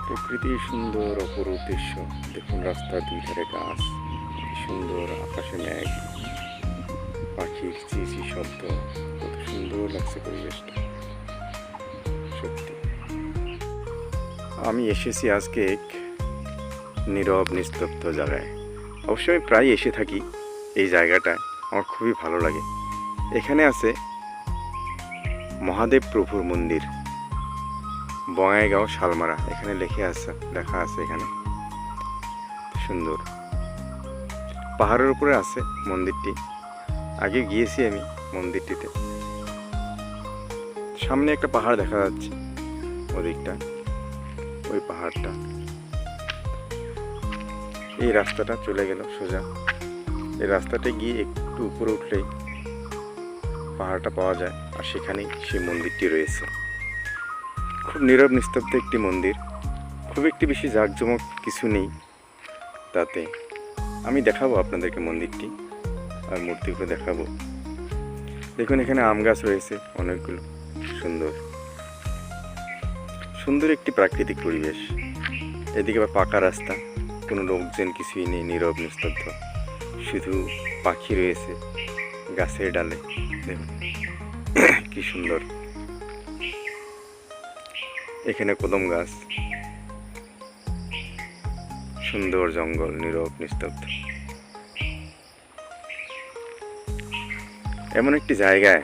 প্রকৃতির সুন্দর অপরূপ দৃশ্য। দেখুন রাস্তার দুই ধারে গাছ, কি সুন্দর, আকাশে মেঘ, পাখির চিঁচি শব্দ, কত সুন্দর লাগছে পরিবেশটা। সত্যি আমি এসেছি আজকে এক নীরব নিস্তব্ধ জায়গায়। অবশ্যই আমি প্রায় এসে থাকি এই জায়গাটায়, আমার খুবই ভালো লাগে। এখানে আছে মহাদেব প্রভুর মন্দির, বঙাইগাঁও শালমারা, এখানে লেখা আছে এখানে। সুন্দর পাহাড়ের উপরে আছে মন্দিরটি। আগে গিয়েছি আমি মন্দিরটিতে। সামনে একটা পাহাড় দেখা যাচ্ছে, ওদিকটা ওই পাহাড়টা। এই রাস্তাটা চলে গেল সোজা। এই রাস্তাটা গিয়ে একটু উপরে উঠলেই পাহাড়টা পাওয়া যায়, আর সেখানেই সেই মন্দিরটি রয়েছে। খুব নীরব নিস্তব্ধ একটি মন্দির, খুব একটি বেশি জাঁকজমক কিছু নেই। তাতে আমি দেখাবো আপনাদেরকে মন্দিরটি আর মূর্তিগুলো দেখাবো। দেখুন এখানে আম গাছ রয়েছে অনেকগুলো। সুন্দর সুন্দর একটি প্রাকৃতিক পরিবেশ। এদিকে আবার পাকা রাস্তা, কোনো লোকজন কিছুই নেই, নীরব নিস্তব্ধ, শুধু পাখি রয়েছে গাছের ডালে। দেখুন কি সুন্দর। এখানে কদম গাছ, সুন্দর জঙ্গল, নীরব নিস্তব্ধ। এমন একটি জায়গায়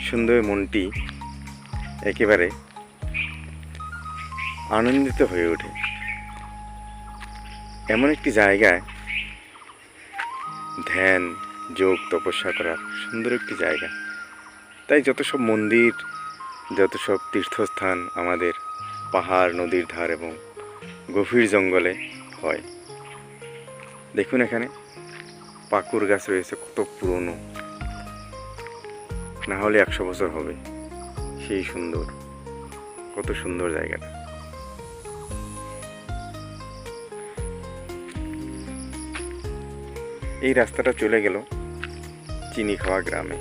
সুন্দর মনটি একেবারে আনন্দিত হয়ে ওঠে। এমন একটি জায়গায় ধ্যান, যোগ, তপস্যা করার সুন্দর একটি জায়গা। তাই যত সব মন্দির, যত সব তীর্থস্থান আমাদের পাহাড়, নদীর ধার এবং গভীর জঙ্গলে হয়। দেখুন এখানে পাকুড় গাছ রয়েছে, কত পুরনো, না হলে 100 বছর হবে। সেই সুন্দর, কত সুন্দর জায়গাটা। এই রাস্তাটা চলে গেল চিনিখাওয়া গ্রামে।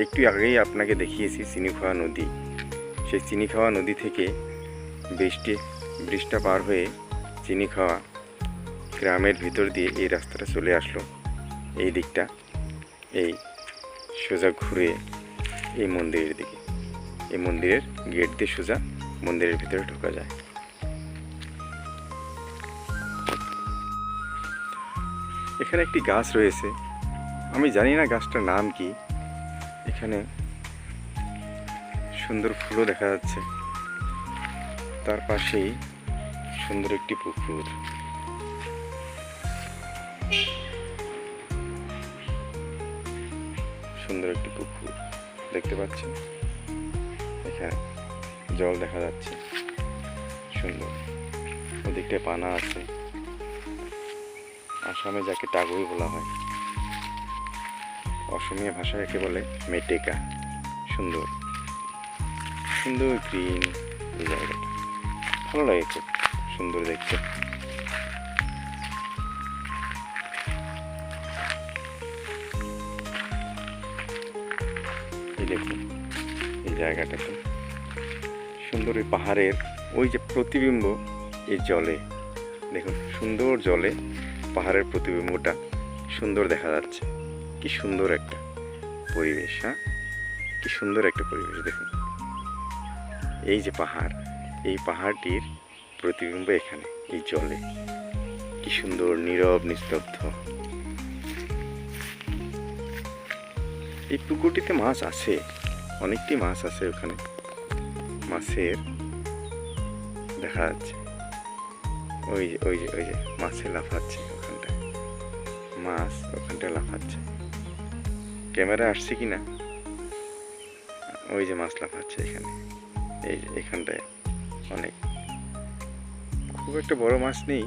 একটু আগেই আপনাকে দেখিয়েছি চিনিখাওয়া নদী। সেই চিনিখাওয়া নদী থেকে ব্রিজটা পার হয়ে চিনিখাওয়া গ্রামের ভিতর দিয়ে এই রাস্তাটা চলে আসলো। এই দিকটা এই সোজা ঘুরে এই মন্দিরের দিকে, এই মন্দিরের গেট দিয়ে সোজা মন্দিরের ভিতরে ঢোকা যায়। এখানে একটি গাছ রয়েছে, আমি জানি না গাছটার নাম কি। এখানে সুন্দর ফুলও দেখা যাচ্ছে, তার পাশেই সুন্দর একটি পুকুর। সুন্দর একটি পুকুর দেখতে পাচ্ছেন, এখানে জল দেখা যাচ্ছে সুন্দর। ওদিকটায় পানা আছে, আসামে যাকে টাগুই বলা হয়, অসমীয়া ভাষায় একে বলে মেটেকা। সুন্দর সুন্দর গ্রিন এই জায়গাটা, ভালো লাগে, খুব সুন্দর দেখতে। এই দেখুন এই জায়গাটাতে সুন্দর, ওই পাহাড়ের ওই যে প্রতিবিম্ব এই জলে, দেখুন সুন্দর জলে পাহাড়ের প্রতিবিম্বটা সুন্দর দেখা যাচ্ছে। কি সুন্দর একটা পরিবেশ, হ্যাঁ, কি সুন্দর একটা পরিবেশ। দেখুন এই যে পাহাড়, এই পাহাড়টির প্রতিবিম্ব এখানে এই জলে, কি সুন্দর নীরব নিস্তব্ধ। এই পুকুরটিতে মাছ আছে, অনেকটি মাছ আছে ওখানে, মাছের দেখা যাচ্ছে। ওই যে ওই যে ওই যে মাছে লাফাচ্ছে ওখানটায়, মাছ ওখানটায় লাফাচ্ছে। ক্যামেরা আসছে কি না, ওই যে মাছ লাফাচ্ছে এখানে, এই যে এখানটায় অনেক, খুব একটা বড় মাছ নেই,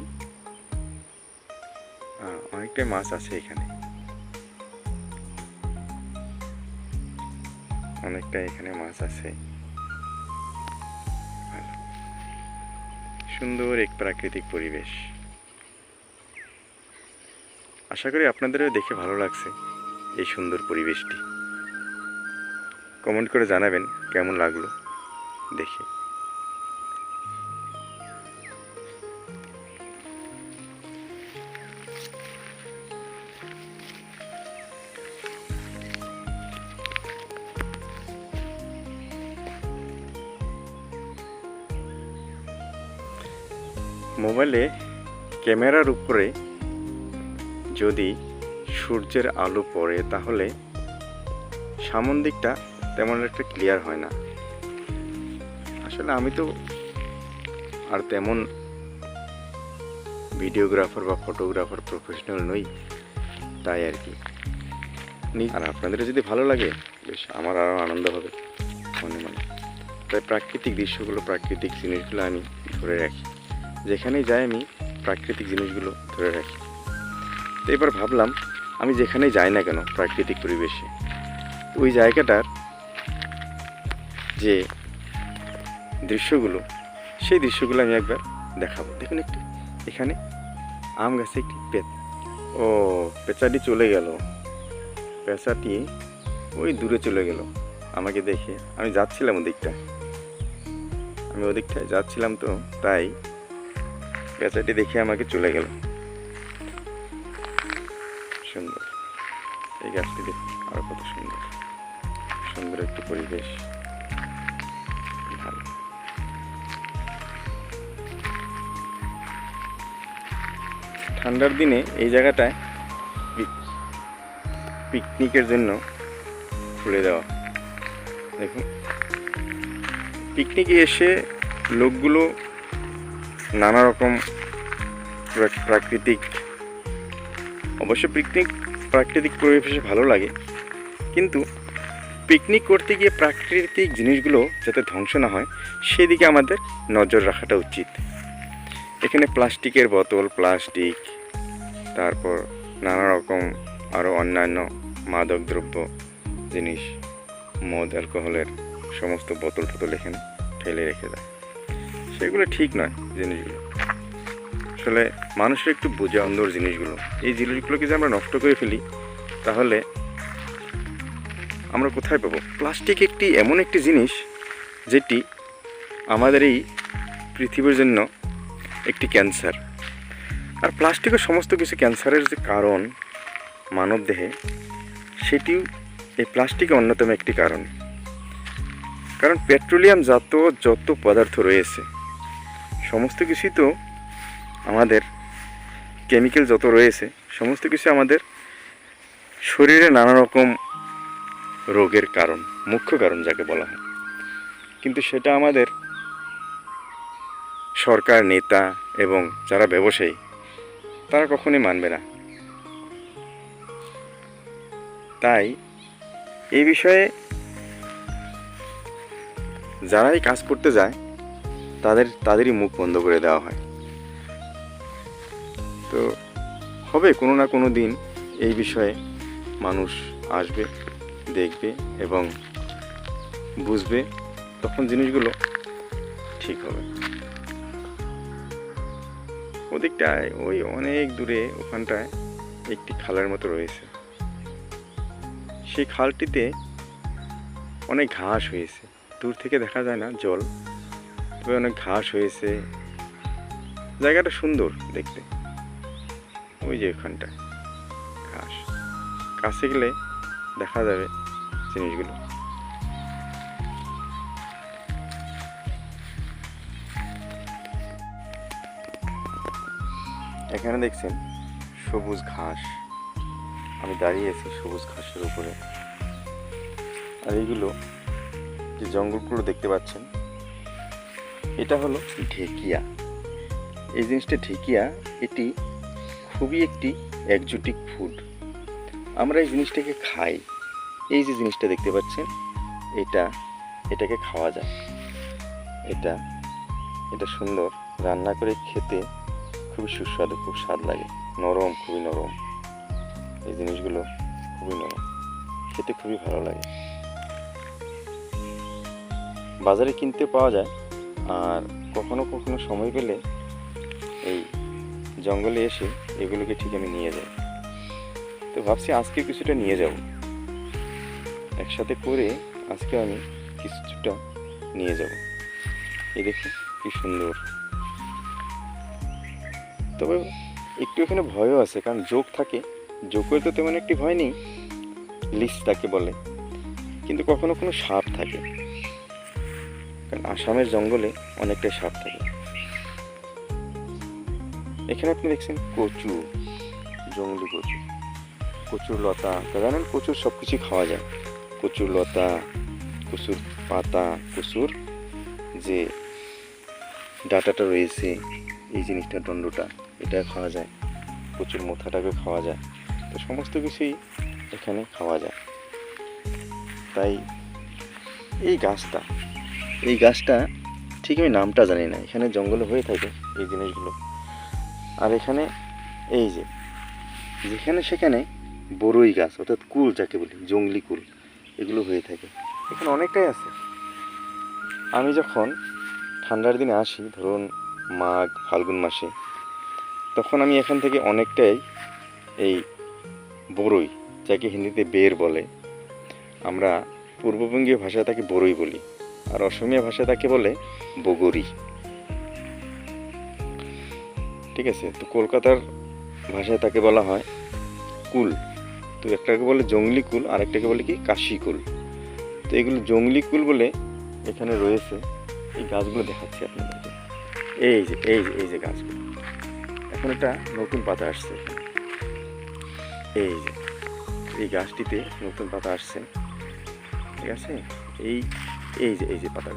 অনেকটাই মাছ আছে এখানে, অনেকটা এখানে মাছ আছে। ভালো সুন্দর এক প্রাকৃতিক পরিবেশ। আশা করি আপনাদেরও দেখে ভালো লাগছে এই সুন্দর পরিবেশটি। কমেন্ট করে জানাবেন কেমন লাগলো দেখে। মোবাইলে ক্যামেরার উপরে যদি সূর্যের আলো পড়ে তাহলে সামন দিকটা তেমন একটা ক্লিয়ার হয় না। আসলে আমি তো আর তেমন ভিডিওগ্রাফার বা ফটোগ্রাফার প্রফেশনাল নই, তাই আর কি। আর আপনাদের যদি ভালো লাগে বেশ আমার আরও আনন্দ হবে মনে মনে। তাই প্রাকৃতিক দৃশ্যগুলো, প্রাকৃতিক জিনিসগুলো আমি ধরে রাখি, যেখানেই যাই আমি প্রাকৃতিক জিনিসগুলো ধরে রাখি। তো এবার ভাবলাম আমি যেখানেই যাই না কেন প্রাকৃতিক পরিবেশে, ওই জায়গাটার যে দৃশ্যগুলো, সেই দৃশ্যগুলো আমি একবার দেখাবো। দেখুন একটু, এখানে আম গাছে একটি পেঁচাটি চলে গেল। পেঁচাটি ওই দূরে চলে গেল আমাকে দেখে। আমি যাচ্ছিলাম ওদিকটায় যাচ্ছিলাম, তো তাই পেঁচাটি দেখে আমাকে চলে গেল। সুন্দর এই গাছটি দেখুন, আরো কত সুন্দর সুন্দর একটি পরিবেশ, ভালো। ঠান্ডার দিনে এই জায়গাটায় পিকনিকের জন্য খুলে দেওয়া। দেখুন, পিকনিকে এসে লোকগুলো নানা রকম অবশ্য প্রাকৃতিক পরিবেশে ভালো লাগে, কিন্তু পিকনিক করতে গিয়ে প্রাকৃতিক জিনিসগুলো যাতে ধ্বংস না হয় সেদিকে আমাদের নজর রাখাটা উচিত। এখানে প্লাস্টিকের বোতল, তারপর নানা রকম আরও অন্যান্য মাদক দ্রব্য জিনিস, মদ, অ্যালকোহলের সমস্ত বোতল এখানে ফেলে রেখে দেয়। সেগুলো ঠিক নয় জিনিসগুলো। আসলে মানুষের একটু বোঝা অন্দর জিনিসগুলো। এই জিনিসগুলোকে যদি আমরা নষ্ট করে ফেলি তাহলে আমরা কোথায় পাবো? প্লাস্টিক এমন একটি জিনিস যেটি আমাদের এই পৃথিবীর জন্য একটি ক্যান্সার। আর প্লাস্টিকের সমস্ত কিছু ক্যান্সারের যে কারণ মানব দেহে, সেটিও এই প্লাস্টিকের অন্যতম একটি কারণ। কারণ পেট্রোলিয়াম যত পদার্থ রয়েছে সমস্ত কিছুই তো আমাদের, কেমিক্যাল যত রয়েছে সমস্ত কিছু আমাদের শরীরে নানা রকম রোগের কারণ, মুখ্য কারণ যাকে বলা হয়। কিন্তু সেটা আমাদের সরকার, নেতা এবং যারা ব্যবসায়ী তারা কখনোই মানবে না। তাই এই বিষয়ে যারাই কাজ করতে যায় তাদেরই মুখ বন্ধ করে দেওয়া হয়। তো হবে কোনো না কোনো দিন এই বিষয়ে মানুষ আসবে, দেখবে এবং বুঝবে, তখন জিনিসগুলো ঠিক হবে। ওদিকটায় ওই অনেক দূরে ওখানটায় একটি খালের মতো রয়েছে। সেই খালটিতে অনেক ঘাস হয়েছে, দূর থেকে দেখা যায় না জল, তবে অনেক ঘাস হয়েছে। জায়গাটা সুন্দর দেখতে। ওই যে ওখানটায় ঘাস, কাছে গেলে দেখা যাবে জিনিসগুলো। এখানে দেখছেন সবুজ ঘাস, আমি দাঁড়িয়ে আছি সবুজ ঘাসের উপরে। আর এইগুলো যে জঙ্গলগুলো দেখতে পাচ্ছেন, এটা হলো ঢেকিয়া। এই জিনিসটা ঢেকিয়া, এটি খুবই একটি একজোটিক ফুড। আমরা এই জিনিসটাকে খাই। এই যে জিনিসটা দেখতে পাচ্ছেন, এটাকে খাওয়া যায়। এটা সুন্দর, রান্না করে খেতে খুবই সুস্বাদু, খুব স্বাদ লাগে, নরম, খুবই নরম। এই জিনিসগুলো খুবই নরম, খেতে খুবই ভালো লাগে। বাজারে কিনতে পাওয়া যায়, আর কখনো কখনো সময় পেলে এই জঙ্গলে এসে এগুলোকে ঠিক আমি নিয়ে যাই। তো ভাবছি আজকে কিছুটা নিয়ে যাব, একসাথে করে আজকে আমি কিছুটা নিয়ে যাব। এই দেখুন কি সুন্দর। তবে একটু এখানে ভয়ও আছে, কারণ যোগ থাকে। যোগের তো তেমন একটি ভয় নেই, লিস তাকে বলে, কিন্তু কখনো কোনো সাপ থাকে, কারণ আসামের জঙ্গলে অনেকটাই সাপ থাকে। এখানে আপনি দেখছেন কচু, জঙ্গলি কচু, কচুর লতা। জানেন কচুর সব কিছুই খাওয়া যায়, কচুর লতা, কচুর পাতা, কচুর যে ডাঁটাটা রয়েছে, এই জিনিসটা দণ্ডটা, এটা খাওয়া যায়, কচুর মোথাটাকে খাওয়া যায়। তো সমস্ত কিছুই এখানে খাওয়া যায়। তাই এই গাছটা ঠিক আমি নামটা জানি না, এখানে জঙ্গলে হয়ে থাকে এই জিনিসগুলো। আর এখানে এই যে যেখানে সেখানে বড়ই গাছ, অর্থাৎ কুল যাকে বলি, জঙ্গলি কুল, এগুলো হয়ে থাকে এখানে অনেকটাই আছে। আমি যখন ঠান্ডার দিনে আসি, ধরুন মাঘ ফাল্গুন মাসে, তখন আমি এখান থেকে অনেকটাই এই বড়ই, যাকে হিন্দিতে বের বলে, আমরা পূর্ববঙ্গীয় ভাষায় তাকে বড়ই বলি, আর অসমীয়া ভাষায় তাকে বলে বগরি। ঠিক আছে, তো কলকাতার ভাষায় তাকে বলা হয় কুল। তো একটাকে বলে জঙ্গলি কুল, আরেকটাকে বলে কি কাশি কুল। তো এগুলো জঙ্গলি কুল বলে এখানে রয়েছে। এই গাছগুলো দেখাচ্ছি আপনাদেরকে। এই যে গাছগুলো, এখন একটা নতুন পাতা আসছে। এই গাছটিতে নতুন পাতা আসছে, ঠিক আছে। এই যে পাতা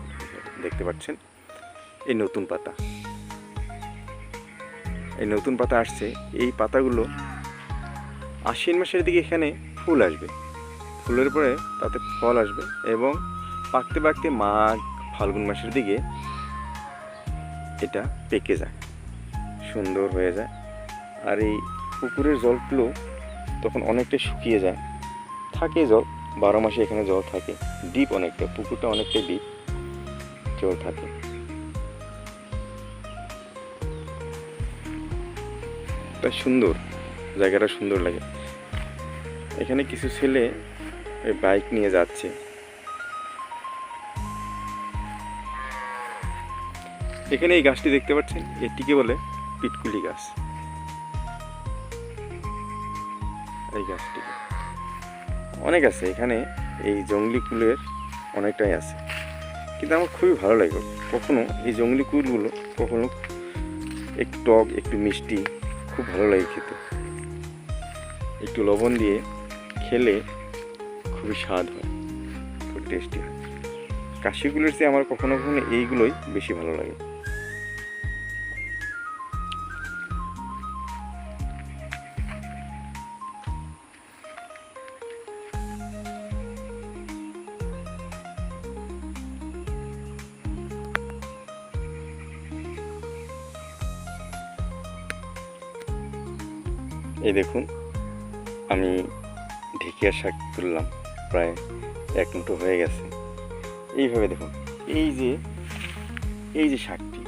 দেখতে পাচ্ছেন, এই নতুন পাতা আসছে। এই পাতাগুলো আশ্বিন মাসের দিকে এখানে ফুল আসবে, ফুলের পরে তাতে ফল আসবে, এবং পাকতে পাকতে মাঘ ফাল্গুন মাসের দিকে এটা পেকে যায়, সুন্দর হয়ে যায়। আর এই পুকুরের জলগুলো তখন অনেকটা শুকিয়ে যায়, থাকে জল 12 মাসে এখানে জল থাকে, ডিপ অনেকটা, পুকুরটা অনেকটাই ডিপ, জল থাকে। তা সুন্দর, জায়গাটা সুন্দর লাগে। এখানে কিছু ছেলে বাইক নিয়ে যাচ্ছে। এখানে এই গাছটি দেখতে পাচ্ছেন, এটিকে বলে পিটকুলি গাছ। এই গাছটি অনেক আছে এখানে, এই জঙ্গলি কুলের অনেকটাই আছে, কিন্তু আমার খুবই ভালো লাগে। কখনো এই জঙ্গলি কুলগুলো কখনো একটু টক, একটু মিষ্টি, খুব ভালো লাগে খেতে। একটু লবণ দিয়ে খেলে খুবই স্বাদ হয়, খুব টেস্টি হয়। কাশিগুলোর চেয়ে আমার কখনো কখনো এইগুলোই বেশি ভালো লাগে। এই দেখুন, আমি ঢেকিয়ার শাক তুললাম, প্রায় 1 মুঠো হয়ে গেছে। এইভাবে দেখুন, এই যে শাকটি,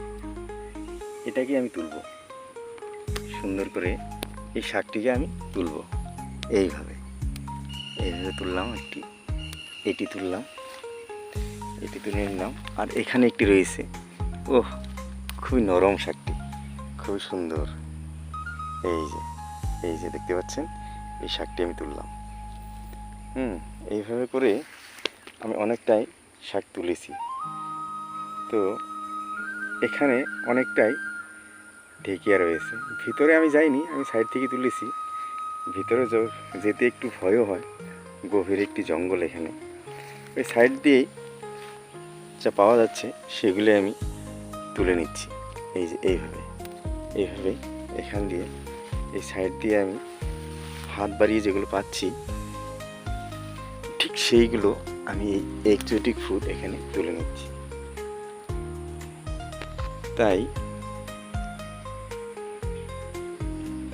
এটাকে আমি তুলব সুন্দর করে। এই শাকটিকে আমি তুলব এইভাবে তুললাম। এটি তুললাম, এটি তুলে নিলাম। আর এখানে একটি রয়েছে, ওহ খুবই নরম শাকটি, খুবই সুন্দর। এই যে দেখতে পাচ্ছেন, এই শাকটি আমি তুললাম। এইভাবে করে আমি অনেকটাই শাক তুলেছি। তো এখানে অনেকটাই ঢেকিয়া রয়েছে, ভিতরে আমি যাইনি, আমি সাইড থেকে তুলেছি। ভিতরে যেতে একটু ভয়ও হয়, গভীর একটি জঙ্গল এখানে। ওই সাইড দিয়েই যা পাওয়া যাচ্ছে সেগুলো আমি তুলে নিচ্ছি। এই যে এইভাবে এখান দিয়ে, এই সাইড দিয়ে আমি হাত বাড়িয়ে যেগুলো পাচ্ছি, ঠিক সেইগুলো আমি এই এক্সোটিক ফুড এখানে তুলে নিচ্ছি। তাই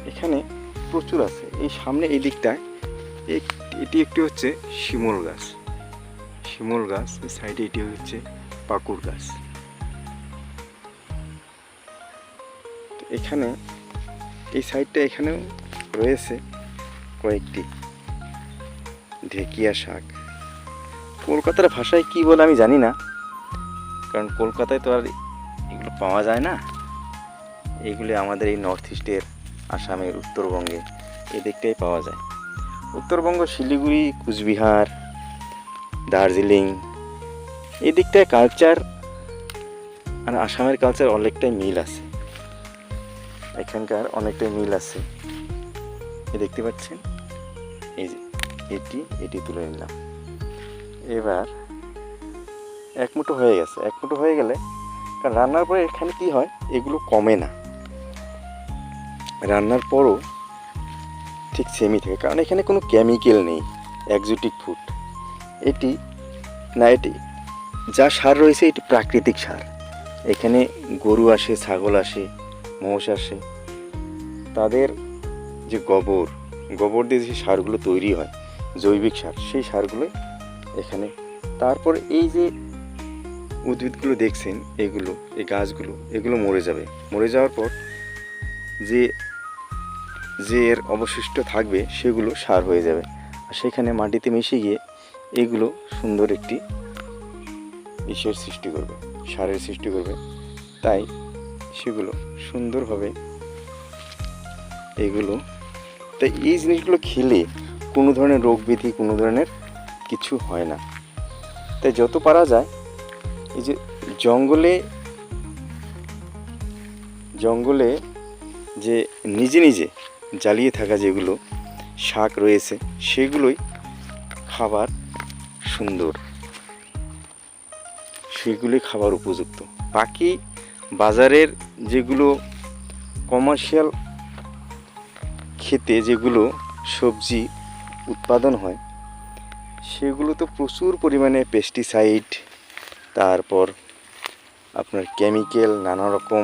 এখানে প্রচুর আছে। এই সামনে এই দিকটায় এটি একটি হচ্ছে শিমুল গাছ, এই সাইডে এটি হচ্ছে পাকুড় গাছ। এখানে এই সাইডটা এখানেও রয়েছে কয়েকটি ঢেকিয়া শাক। কলকাতার ভাষায় কি বলে আমি জানি না, কারণ কলকাতায় তো আর এগুলো পাওয়া যায় না। এইগুলি আমাদের এই নর্থ ইস্টের, আসামের, উত্তরবঙ্গে এদিকটাই পাওয়া যায়। উত্তরবঙ্গ শিলিগুড়ি, কুচবিহার, দার্জিলিং এদিকটায় কালচার আর আসামের কালচার অনেকটাই মিল আছে। এখানকার অনেকটাই মিল আছে। দেখতে পাচ্ছেন, এই যে এটি তুলে নিলাম। এবার এক মুঠো হয়ে গেছে। এক মুঠো হয়ে গেলে, কারণ রান্নার পরে এখানে কি হয়, এগুলো কমে না, রান্নার পরও ঠিক সেমই থাকে, কারণ এখানে কোনো কেমিক্যাল নেই, এক্সোটিক ফুড। এটি যা সার রয়েছে এটি প্রাকৃতিক সার। এখানে গরু আসে, ছাগল আসে, মোষ আসে, তাদের যে গোবর দিয়ে যে সারগুলো তৈরি হয়, জৈবিক সার, সেই সারগুলো এখানে। তারপর এই যে উদ্ভিদগুলো দেখছেন, এই গাছগুলো, এগুলো মরে যাবে। মরে যাওয়ার পর যে এর অবশিষ্ট থাকবে সেগুলো সার হয়ে যাবে, আর সেখানে মাটিতে মিশে গিয়ে এগুলো সুন্দর একটি ইসের সৃষ্টি করবে, সারের সৃষ্টি করবে। তাই সেগুলো সুন্দরভাবে তাই এই জিনিসগুলো খেলে কোনো ধরনের রোগ ব্যাধি, কোনো ধরনের কিছু হয় না। তাই যত পারা যায়, এই যে জঙ্গলে যে নিজে জ্বালিয়ে থাকা যেগুলো শাক রয়েছে, সেগুলোই খাবার সুন্দর, সেগুলি খাবার উপযুক্ত। বাকি বাজারের যেগুলো কমার্শিয়াল খেতে যেগুলো সবজি উৎপাদন হয়, সেগুলো তো প্রচুর পরিমাণে পেস্টিসাইড, তারপর আপনার কেমিক্যাল, নানা রকম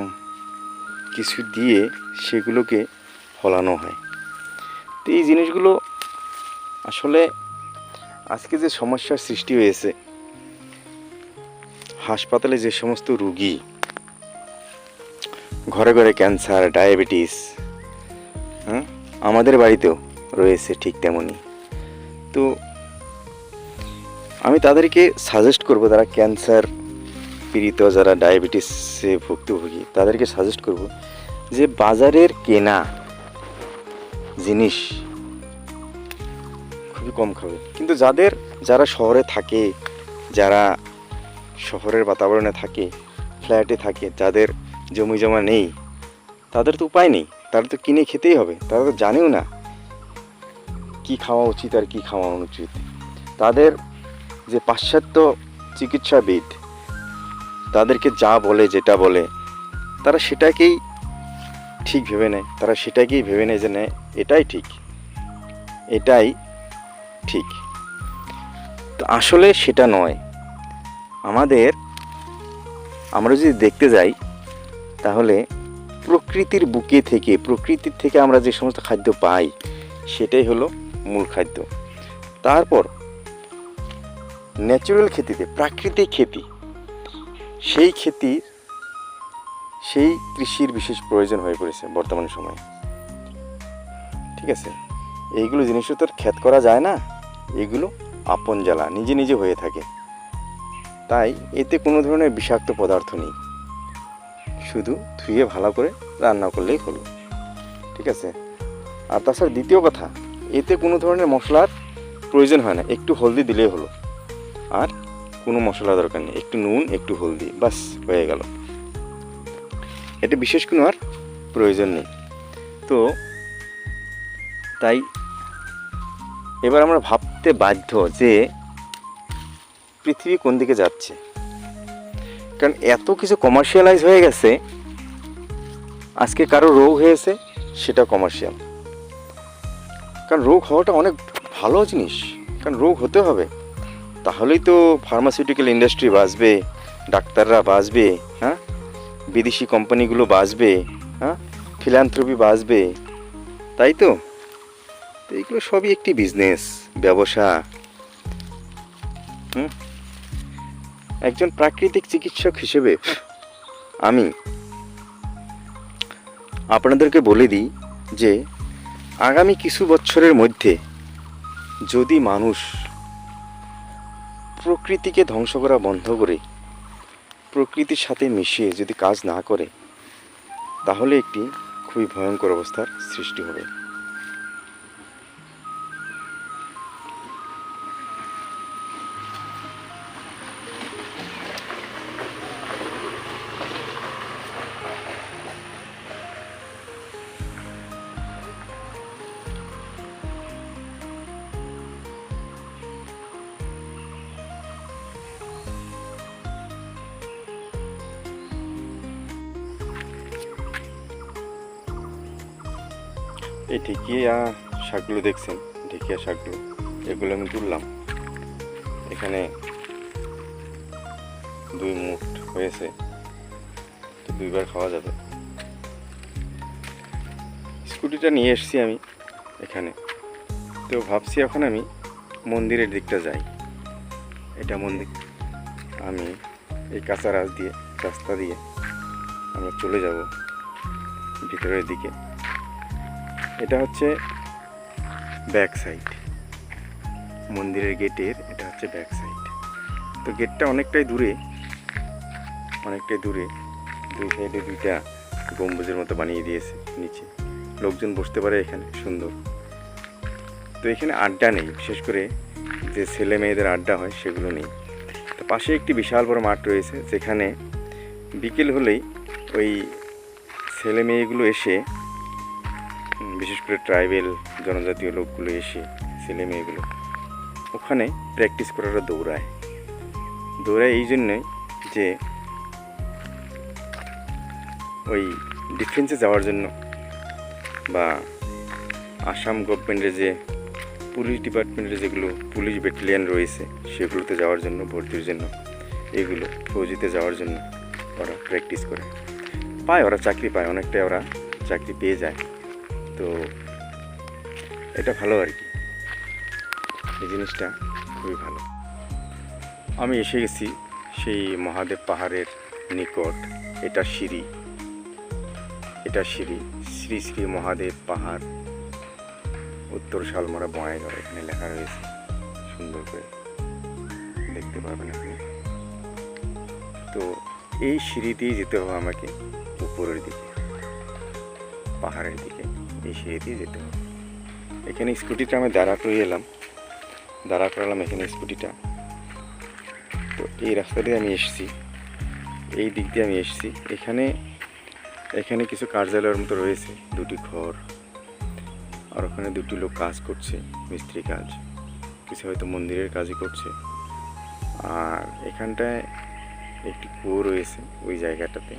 কিছু দিয়ে সেগুলোকে ফলানো হয়। তো এই জিনিসগুলো আসলে আজকে যে সমস্যার সৃষ্টি হয়েছে, হাসপাতালে যে সমস্ত রুগী, ঘরে ঘরে ক্যান্সার, ডায়াবেটিস, আমাদের বাড়িতেও রয়েছে ঠিক তেমনই। তো আমি তাদেরকে সাজেস্ট করব, যারা ক্যান্সার পীড়িত, যারা ডায়াবেটিসে ভুক্তভোগী, তাদেরকে সাজেস্ট করব যে বাজারের কেনা জিনিস খুবই কম খাবে। কিন্তু যারা শহরে থাকে, যারা শহরের বাতাবরণে থাকে, ফ্ল্যাটে থাকে, যাদের জমি জমা নেই, তাদের তো উপায় নেই, তারা তো কিনে খেতেই হবে। তারা তো জানেও না কি খাওয়া উচিত আর কি খাওয়া অনুচিত। তাদের যে পাশ্চাত্য চিকিৎসাবিদ তাদেরকে যা বলে, যেটা বলে, তারা সেটাকেই ঠিক ভেবে নেয়। তারা সেটাকেই ভেবে নেয় যে এটাই ঠিক। তো আসলে সেটা নয়। আমরা যদি দেখতে যাই, তাহলে প্রকৃতির বুকে থেকে, প্রকৃতির থেকে আমরা যে সমস্ত খাদ্য পাই, সেটাই হলো মূল খাদ্য। তারপর ন্যাচারাল খেতিতে, প্রাকৃতিক খেতি, সেই কৃষির বিশেষ প্রয়োজন হয়ে পড়েছে বর্তমান সময়ে। ঠিক আছে, এইগুলো জিনিসও তো ক্ষেত করা যায় না, এগুলো আপন জ্বালা, নিজে হয়ে থাকে। তাই এতে কোনো ধরনের বিষাক্ত পদার্থ নেই, শুধু ধুয়ে ভালো করে রান্না করলেই হলো। ঠিক আছে। আর তাছাড়া দ্বিতীয় কথা, এতে কোনো ধরনের মশলার প্রয়োজন হয় না, একটু হলদি দিলেই হলো, আর কোনো মশলা দরকার নেই, একটু নুন, একটু হলদি, বাস হয়ে গেল। এটা বিশেষ কোনো আর প্রয়োজন নেই। তো তাই এবার আমরা ভাবতে বাধ্য যে পৃথিবী কোন দিকে যাচ্ছে, কারণ এত কিছু কমার্শিয়ালাইজ হয়ে গেছে। আজকে কারো রোগ হয়েছে, সেটা কমার্শিয়াল। কারণ রোগ হওয়াটা অনেক ভালো জিনিস, কারণ রোগ হতে হবে, তাহলেই তো ফার্মাসিউটিক্যাল ইন্ডাস্ট্রি বাঁচবে, ডাক্তাররা বাঁচবে, বিদেশি কোম্পানিগুলো বাঁচবে, ফিলান্থ্রপি বাঁচবে, তাই তো। এইগুলো সবই একটি বিজনেস, ব্যবসা। একজন প্রাকৃতিক চিকিৎসক হিসেবে আমি আপনাদেরকে বলে দিই যে আগামী কিছু বছরের মধ্যে যদি মানুষ প্রকৃতিকে ধ্বংস করা বন্ধ করে প্রকৃতির সাথে মিশিয়ে যদি কাজ না করে, তাহলে একটি খুবই ভয়ঙ্কর অবস্থার সৃষ্টি হবে। এই ঢেকিয়া শাকগুলো দেখছেন, ঢেকিয়া শাকগুলো এগুলো আমি তুললাম। এখানে 2 মুঠ হয়েছে, তো 2বার খাওয়া যাবে। স্কুটিটা নিয়ে এসেছি আমি এখানে, তো ভাবছি এখন আমি মন্দিরের দিকটা যাই। এটা মন্দির, আমি এই কাঁচা রাস্তা দিয়ে আমরা চলে যাব ভিতরের দিকে। এটা হচ্ছে ব্যাক সাইড, মন্দিরের গেটের এটা হচ্ছে ব্যাক সাইড। তো গেটটা অনেকটাই দূরে, দুই সাইডে 2টা গম্বুজের মতো বানিয়ে দিয়েছে। নিচে লোকজন বসতে পারে এখানে, সুন্দর। তো এখানে আড্ডা নেই, বিশেষ করে যে ছেলে মেয়েদের আড্ডা হয় সেগুলো নেই। তো পাশে একটি বিশাল বড় মাঠ রয়েছে, যেখানে বিকেল হলেই ওই ছেলে মেয়েগুলো এসে, বিশেষ করে ট্রাইবেল জনজাতীয় লোকগুলো এসে, ছেলে মেয়েগুলো ওখানে প্র্যাকটিস করাটা দৌড়ায় এই জন্যই যে ওই ডিফেন্সে যাওয়ার জন্য, বা আসাম গভর্নমেন্টের যে পুলিশ ডিপার্টমেন্টের যেগুলো পুলিশ ব্যাটালিয়ন রয়েছে সেগুলোতে যাওয়ার জন্য, ভর্তির জন্য, এগুলো ফৌজিতে যাওয়ার জন্য ওরা প্র্যাকটিস করে। ওরা চাকরি পায়, অনেকটাই ওরা চাকরি পেয়ে যায়। তো এটা ভালো আর কি, এই জিনিসটা খুবই ভালো। আমি এসে গেছি সেই মহাদেব পাহাড়ের নিকট। এটা সিঁড়ি শ্রী শ্রী মহাদেব পাহাড়, উত্তর শালমরা বঙ্গাইগাঁও, এখানে লেখা রয়েছে, সুন্দর করে দেখতে পাবেন আপনি। তো এই সিঁড়ি দিয়ে যেতে হবে আমাকে উপরের দিকে, পাহাড়ের দিকে। এই সিঁড়ি দিয়ে যেতে হবে। এখানে স্কুটিটা আমি দাঁড়া করালাম এখানে স্কুটিটা। তো এই রাস্তা দিয়ে আমি এসেছি, এই দিক দিয়ে আমি এসেছি। এখানে কিছু কার্যালয়ের মতো রয়েছে, 2টি ঘর, আর ওখানে 2টি লোক কাজ করছে, মিস্ত্রি কাজ, কিছু হয়তো মন্দিরের কাজই করছে। আর এখানটায় একটি কুয়ো রয়েছে, ওই জায়গাটাতে,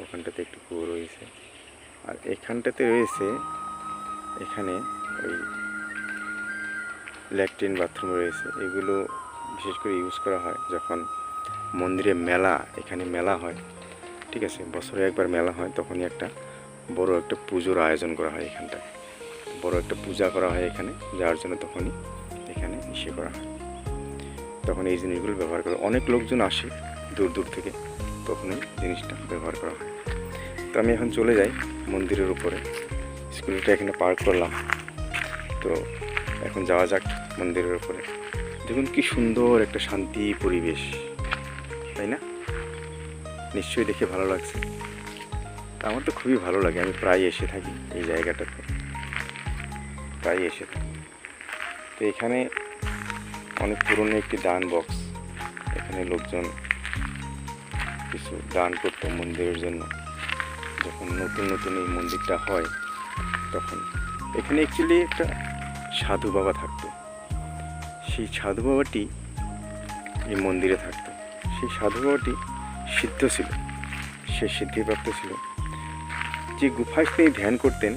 ওখানটাতে একটি কুয়ো রয়েছে। আর এখানটাতে রয়েছে, এখানে ওই ল্যাট্রিন বাথরুম রয়েছে। এগুলো বিশেষ করে ইউজ করা হয় যখন মন্দিরে এখানে মেলা হয়, ঠিক আছে, বছরে একবার মেলা হয়, তখনই বড় একটা পুজোর আয়োজন করা হয়। এখানটায় বড় একটা পূজা করা হয় এখানে, যার জন্য তখনই এখানে ইসে করা হয়, তখন এই জিনিসগুলো ব্যবহার করে। অনেক লোকজন আসে দূর থেকে, তখন এই জিনিসটা ব্যবহার করা হয়। তো আমি এখন চলে যাই মন্দিরের উপরে, স্কুটিটা এখানে পার্ক করলাম। তো এখন যাওয়া যাক মন্দিরের উপরে। দেখুন কি সুন্দর একটা শান্তি পরিবেশ, তাই না? নিশ্চয়ই দেখে ভালো লাগছে। আমার তো খুবই ভালো লাগে, আমি প্রায় এসে থাকি এই জায়গাটাতে, তো এখানে অনেক পুরনো একটি দান বক্স, এখানে লোকজন কিছু দান করতো মন্দিরের জন্য। যখন নতুন এই মন্দিরটা হয়, তখন এখানে অ্যাকচুয়ালি একটা সাধু বাবা থাকতো। সেই সাধু বাবাটি এই মন্দিরে থাকতো। সেই সাধু বাবাটি সিদ্ধ ছিল, সে সিদ্ধিপ্রাপ্ত ছিল। যে গুফায় তিনি ধ্যান করতেন,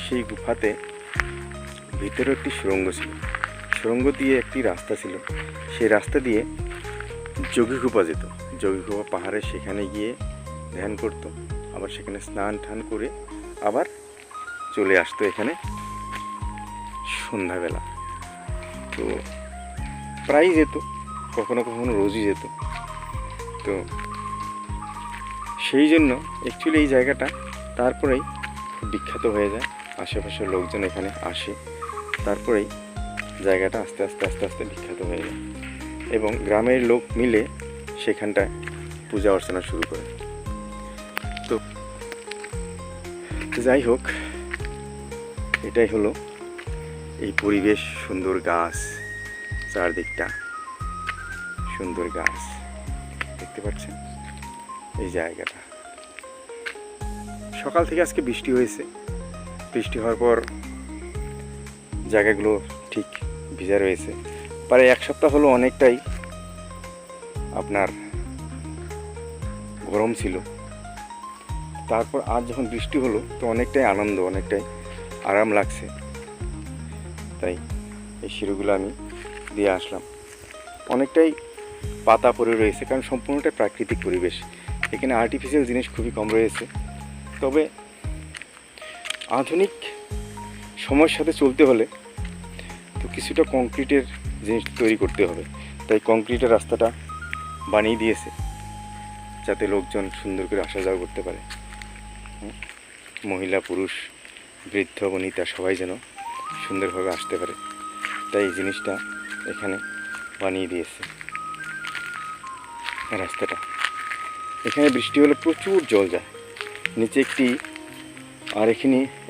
সেই গুফাতে ভিতরে একটি সুড়ঙ্গ ছিল, সুড়ঙ্গ দিয়ে একটি রাস্তা ছিল। সেই রাস্তা দিয়ে যোগীঘোপা যেত, যোগীঘোপা পাহাড়ে, সেখানে গিয়ে ধ্যান করতো, আবার সেখানে স্নান টান করে আবার চলে আসতো এখানে সন্ধ্যাবেলা। তো প্রায়ই যেত, কখনো রোজই যেত। তো সেই জন্য অ্যাকচুয়ালি এই জায়গাটা তারপরেই খুব বিখ্যাত হয়ে যায়, আশেপাশের লোকজন এখানে আসে, তারপরেই জায়গাটা আস্তে আস্তে বিখ্যাত হয়ে যায়, এবং গ্রামের লোক মিলে সেখানটায় পূজা অর্চনা শুরু করে। তো যাই হোক, এটাই হলো এই পরিবেশ। সুন্দর গাছ, চারদিকটা সুন্দর গাছ দেখতে পাচ্ছেন। এই জায়গাটা সকাল থেকে আজকে বৃষ্টি হয়েছে, বৃষ্টি হওয়ার পর জায়গাগুলো ঠিক ভিজা রয়েছে। প্রায় 1 সপ্তাহ হলো অনেকটাই আপনার গরম ছিল। তারপর আজ যখন বৃষ্টি হলো, তো অনেকটাই আনন্দ, অনেকটাই আরাম লাগছে, তাই এই সিঁড়িগুলো আমি দিয়ে আসলাম। অনেকটাই পাতা পড়ে রয়েছে, কারণ সম্পূর্ণটাই প্রাকৃতিক পরিবেশ, এখানে আর্টিফিশিয়াল জিনিস খুবই কম রয়েছে। তবে আধুনিক সময়ের সাথে চলতে হলে তো কিছুটা কংক্রিটের জিনিস তৈরি করতে হবে, তাই কংক্রিটের রাস্তাটা বানিয়ে দিয়েছে যাতে লোকজন সুন্দর করে আসা যাওয়া করতে পারে। মহিলা, পুরুষ, বৃদ্ধ, বনিতা সবাই যেন সুন্দরভাবে আসতে পারে, তাই এই জিনিসটা এখানে বানিয়ে দিয়েছে রাস্তাটা। এখানে বৃষ্টি হলে প্রচুর জল যায় নিচে একটি, আর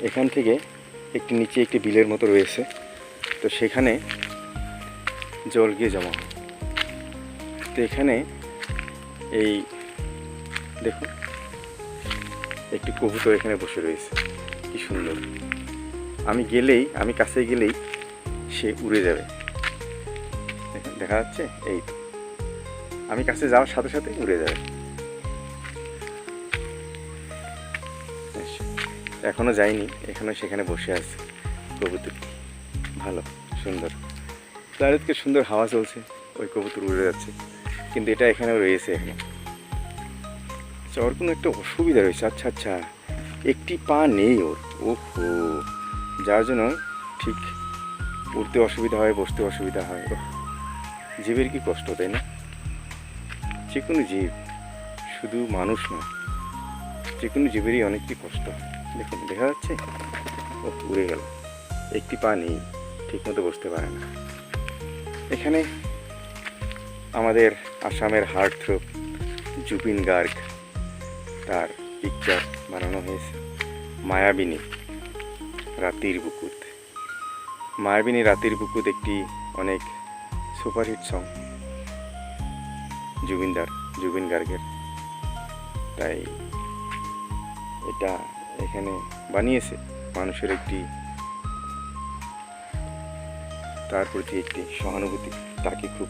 এখান থেকে একটি নিচে একটি বিলের মতো রয়েছে, তো সেখানে জল গিয়ে জমা হয়। তো এখানে এই দেখুন একটি কবুতর এখানে বসে রয়েছে, কি সুন্দর। আমি কাছে গেলেই সে উড়ে যাবে, দেখুন দেখা যাচ্ছে, এই তো আমি কাছে যাওয়ার সাথে সাথে উড়ে যাবে। এখনো যায়নি, এখনো সেখানে বসে আছে কবুতরটি, ভালো সুন্দর। চারিদিকে সুন্দর হাওয়া চলছে, ওই কবুতর উড়ে যাচ্ছে, কিন্তু এটা এখানেও রয়েছে এখানে। ওর কোনো একটা অসুবিধা রয়েছে, আচ্ছা আচ্ছা, একটি পা নেই ওর, ওহো, যার জন্য ঠিক উঠতে অসুবিধা হয়, বসতে অসুবিধা হয়। জীবের কি কষ্ট, তাই না? যে কোনো জীব, শুধু মানুষ নয়, যে কোনো জীবেরই অনেকটি কষ্ট। দেখুন দেখা যাচ্ছে, ও উড়ে গেল, একটি পা নেই, ঠিকমতো বসতে পারে না। এখানে আমাদের আসামের হার্টথ্রোব জুবিন গার্গ, তার পিকচার বানানো হয়েছে। মায়াবিনী রাতের বুকুত, মায়াবিনী রাতের বুকুত একটি অনেক সুপারহিট সং জুবিন গার্গের, তাই এটা এখানে বানিয়েছে মানুষের একটি, তার প্রতি একটি সহানুভূতি, তাকে খুব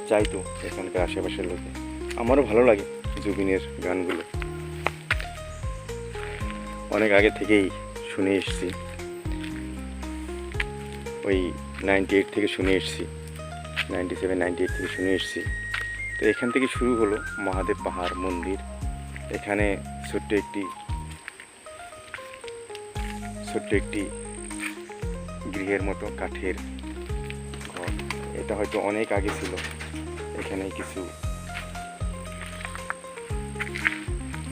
চাইতো এখানকার আশেপাশের লোকে। আমারও ভালো লাগে জুবিনের গানগুলো, অনেক আগে থেকেই শুনে এসেছি, ওই 98 থেকে শুনে এসেছি, 97, 98 থেকে শুনে এসেছি। তো এখান থেকে শুরু হলো মহাদেব পাহাড় মন্দির। এখানে ছোট্ট একটি গৃহের মতো কাঠের ঘর, এটা হয়তো অনেক আগে ছিল। এখানে কিছু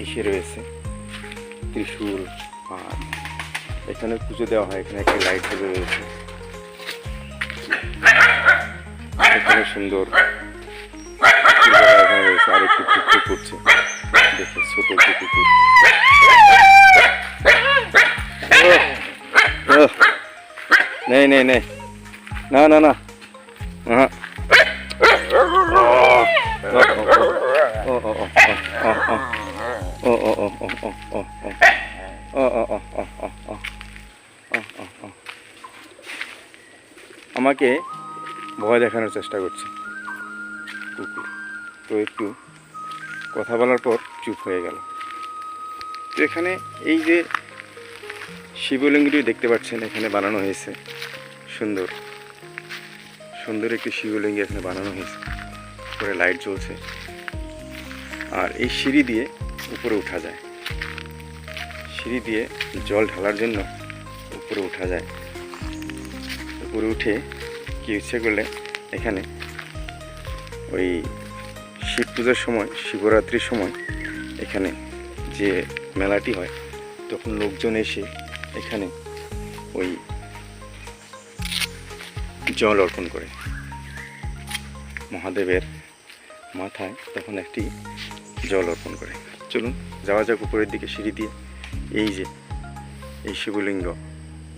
এসে রয়েছে ত্রিশূল, আর এখানে পুজো দেওয়া হয়। এখানে একটা লাইট জ্বলে রয়েছে, এখানে সুন্দর এখানে রয়েছে, আর একটু কুকুর করছে, দেখে ছোট একটি কুকুর। নেই নেই নেই, না না না, আমাকে ভয় দেখানোর চেষ্টা করছে কুকুর, তো একটু কথা বলার পর চুপ হয়ে গেল। তো এখানে এই যে শিবলিঙ্গটি দেখতে পাচ্ছেন এখানে বানানো হয়েছে, সুন্দর সুন্দর একটি শিবলিঙ্গ এখানে বানানো হয়েছে, উপরে লাইট জ্বলছে, আর এই সিঁড়ি দিয়ে উপরে উঠা যায়, সিঁড়ি দিয়ে জল ঢালার জন্য উপরে উঠা যায়। উপরে উঠে কি ইচ্ছে করলে এখানে ওই শিব পূজার সময়, শিবরাত্রির সময় এখানে যে মেলাটি হয়, তখন লোকজন এসে এখানে ওই জল অর্পণ করে মহাদেবের মাথায়, তখন একটি জল অর্পণ করে। চলুন যাওয়া যাক উপরের দিকে সিঁড়ি দিয়ে, এই যে এই শিবলিঙ্গ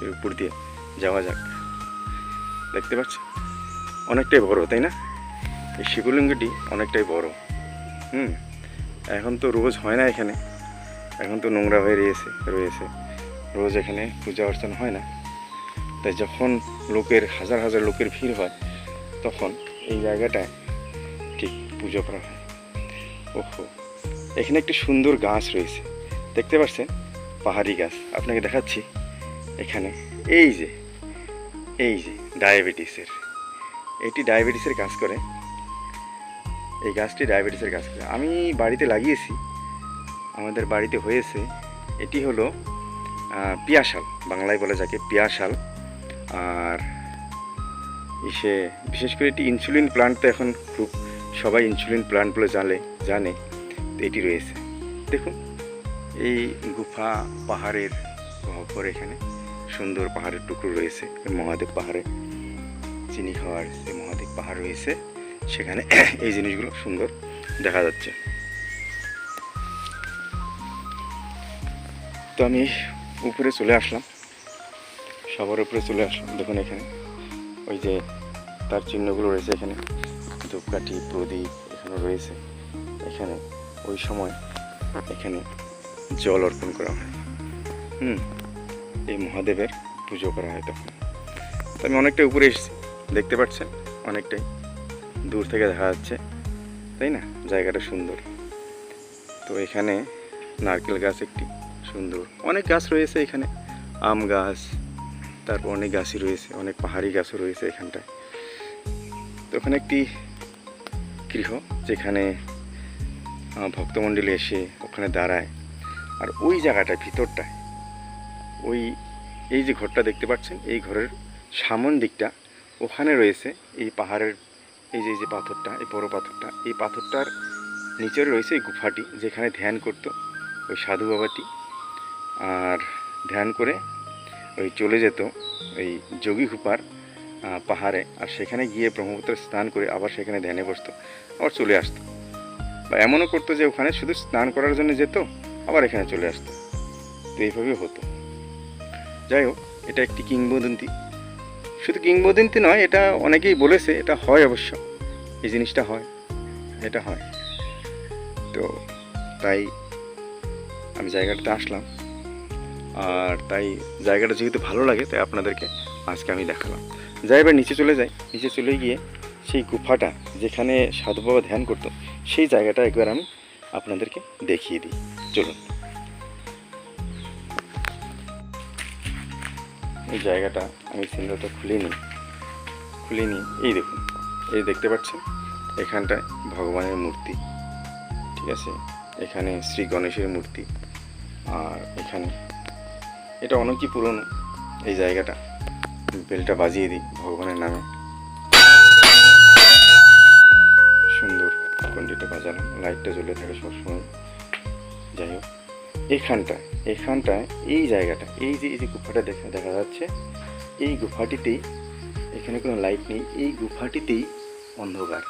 এর উপর দিয়ে যাওয়া যাক। দেখতে পাচ্ছি অনেকটাই বড়, তাই না? এই শিবলিঙ্গটি অনেকটাই বড়। এখন তো রোজ হয় না এখানে, এখন তো নোংরা হয়ে রয়েছে, রোজ এখানে পূজা অর্চনা হয় না। তাই যখন হাজার হাজার লোকের ভিড় হয়, তখন এই জায়গাটায় ঠিক পুজো করা হয়। ওহো, এখানে একটি সুন্দর গাছ রয়েছে, দেখতে পাচ্ছেন, পাহাড়ি গাছ। আপনাকে দেখাচ্ছি, এখানে এই যে ডায়াবেটিসের, এটি ডায়াবেটিসের কাজ করে। এই গাছটি ডায়াবেটিসের কাজ করে। আমি বাড়িতে লাগিয়েছি, আমাদের বাড়িতে হয়েছে। এটি হলো পিয়াশাল, বাংলায় বলে যাকে পিয়াশাল। আর বিশেষ করে এটি ইনসুলিন প্লান্ট, তো এখন খুব সবাই ইনসুলিন প্লান্ট বলে জানে। তো এটি রয়েছে, দেখুন এই গুফা পাহাড়ের উপর এখানে সুন্দর পাহাড়ের টুকরো রয়েছে। মহাদেব পাহাড়ে চিনি খাওয়ার যে মহাদেব পাহাড় রয়েছে, সেখানে এই জিনিসগুলো সুন্দর দেখা যাচ্ছে। তো আমি উপরে চলে আসলাম, সবার উপরে চলে আসলাম। দেখুন এখানে ওই যে তার চিহ্নগুলো রয়েছে, এখানে ধূপকাঠি প্রদীপ এখানে রয়েছে। এখানে ওই সময় এখানে জল অর্পণ করা হয়, এই মহাদেবের পুজো করা হয় তখন। তো আমি অনেকটাই উপরে এসেছি, দেখতে পাচ্ছেন অনেকটাই দূর থেকে দেখা যাচ্ছে, তাই না? জায়গাটা সুন্দর। তো এখানে নারকেল গাছ একটি সুন্দর, অনেক গাছ রয়েছে এখানে, আম গাছ, তারপর অনেক গাছই রয়েছে, অনেক পাহাড়ি গাছও রয়েছে এখানটায়। তো ওখানে একটি গৃহ, যেখানে ভক্তমণ্ডলী এসে ওখানে দাঁড়ায়। আর ওই জায়গাটায় ভিতরটায় এই যে ঘরটা দেখতে পাচ্ছেন, এই ঘরের সামন দিকটা ওখানে রয়েছে এই পাহাড়ের এই যে পাথরটা, এই বড় পাথরটা, এই পাথরটার নিচে রয়েছে এই গুফাটি, যেখানে ধ্যান করতো ওই সাধু বাবাটি। আর ধ্যান করে ওই চলে যেত ওই যোগী ঘুপার পাহাড়ে, আর সেখানে গিয়ে ব্রহ্মপুত্রে স্নান করে আবার সেখানে ধ্যানে বসতো, আবার চলে আসতো। বা এমনও করতো যে ওখানে শুধু স্নান করার জন্য যেত, আবার এখানে চলে আসতো। তো এইভাবে হতো। যাই হোক, এটা একটি কিংবদন্তি। শুধু কিংবদন্তি নয়, এটা অনেকেই বলেছে, এটা হয় অবশ্য, এই জিনিসটা হয়, এটা হয়। তো তাই আমি জায়গাটাতে আসলাম, আর তাই জায়গাটা যেহেতু ভালো লাগে, তাই আপনাদেরকে আজকে আমি দেখালাম। যাই এবার নিচে চলে যাই, নিচে চলে গিয়ে সেই গুফাটা যেখানে সাধু বাবা ধ্যান করতো, সেই জায়গাটা একবার আমি আপনাদেরকে দেখিয়ে দিই, চলুন। এই জায়গাটা আমি সিন্দাটা খুলে নিই, এই দেখুন, এই দেখতে পাচ্ছেন এখানটায় ভগবানের মূর্তি, ঠিক আছে? এখানে শ্রী গণেশের মূর্তি। আর এখানে এটা অনেকই পুরনো এই জায়গাটা। বেলটা বাজিয়ে দিই ভগবানের নামে, সুন্দর ঘণ্টিটা বাজালাম, লাইটটা জ্বলে থাকে সবসময়। যাই হোক, এখানটায় এই জায়গাটা, এই যে গুফাটা দেখা যাচ্ছে, এই গুফাটিতেই, এখানে কোনো লাইট নেই, এই গুফাটিতেই অন্ধকার।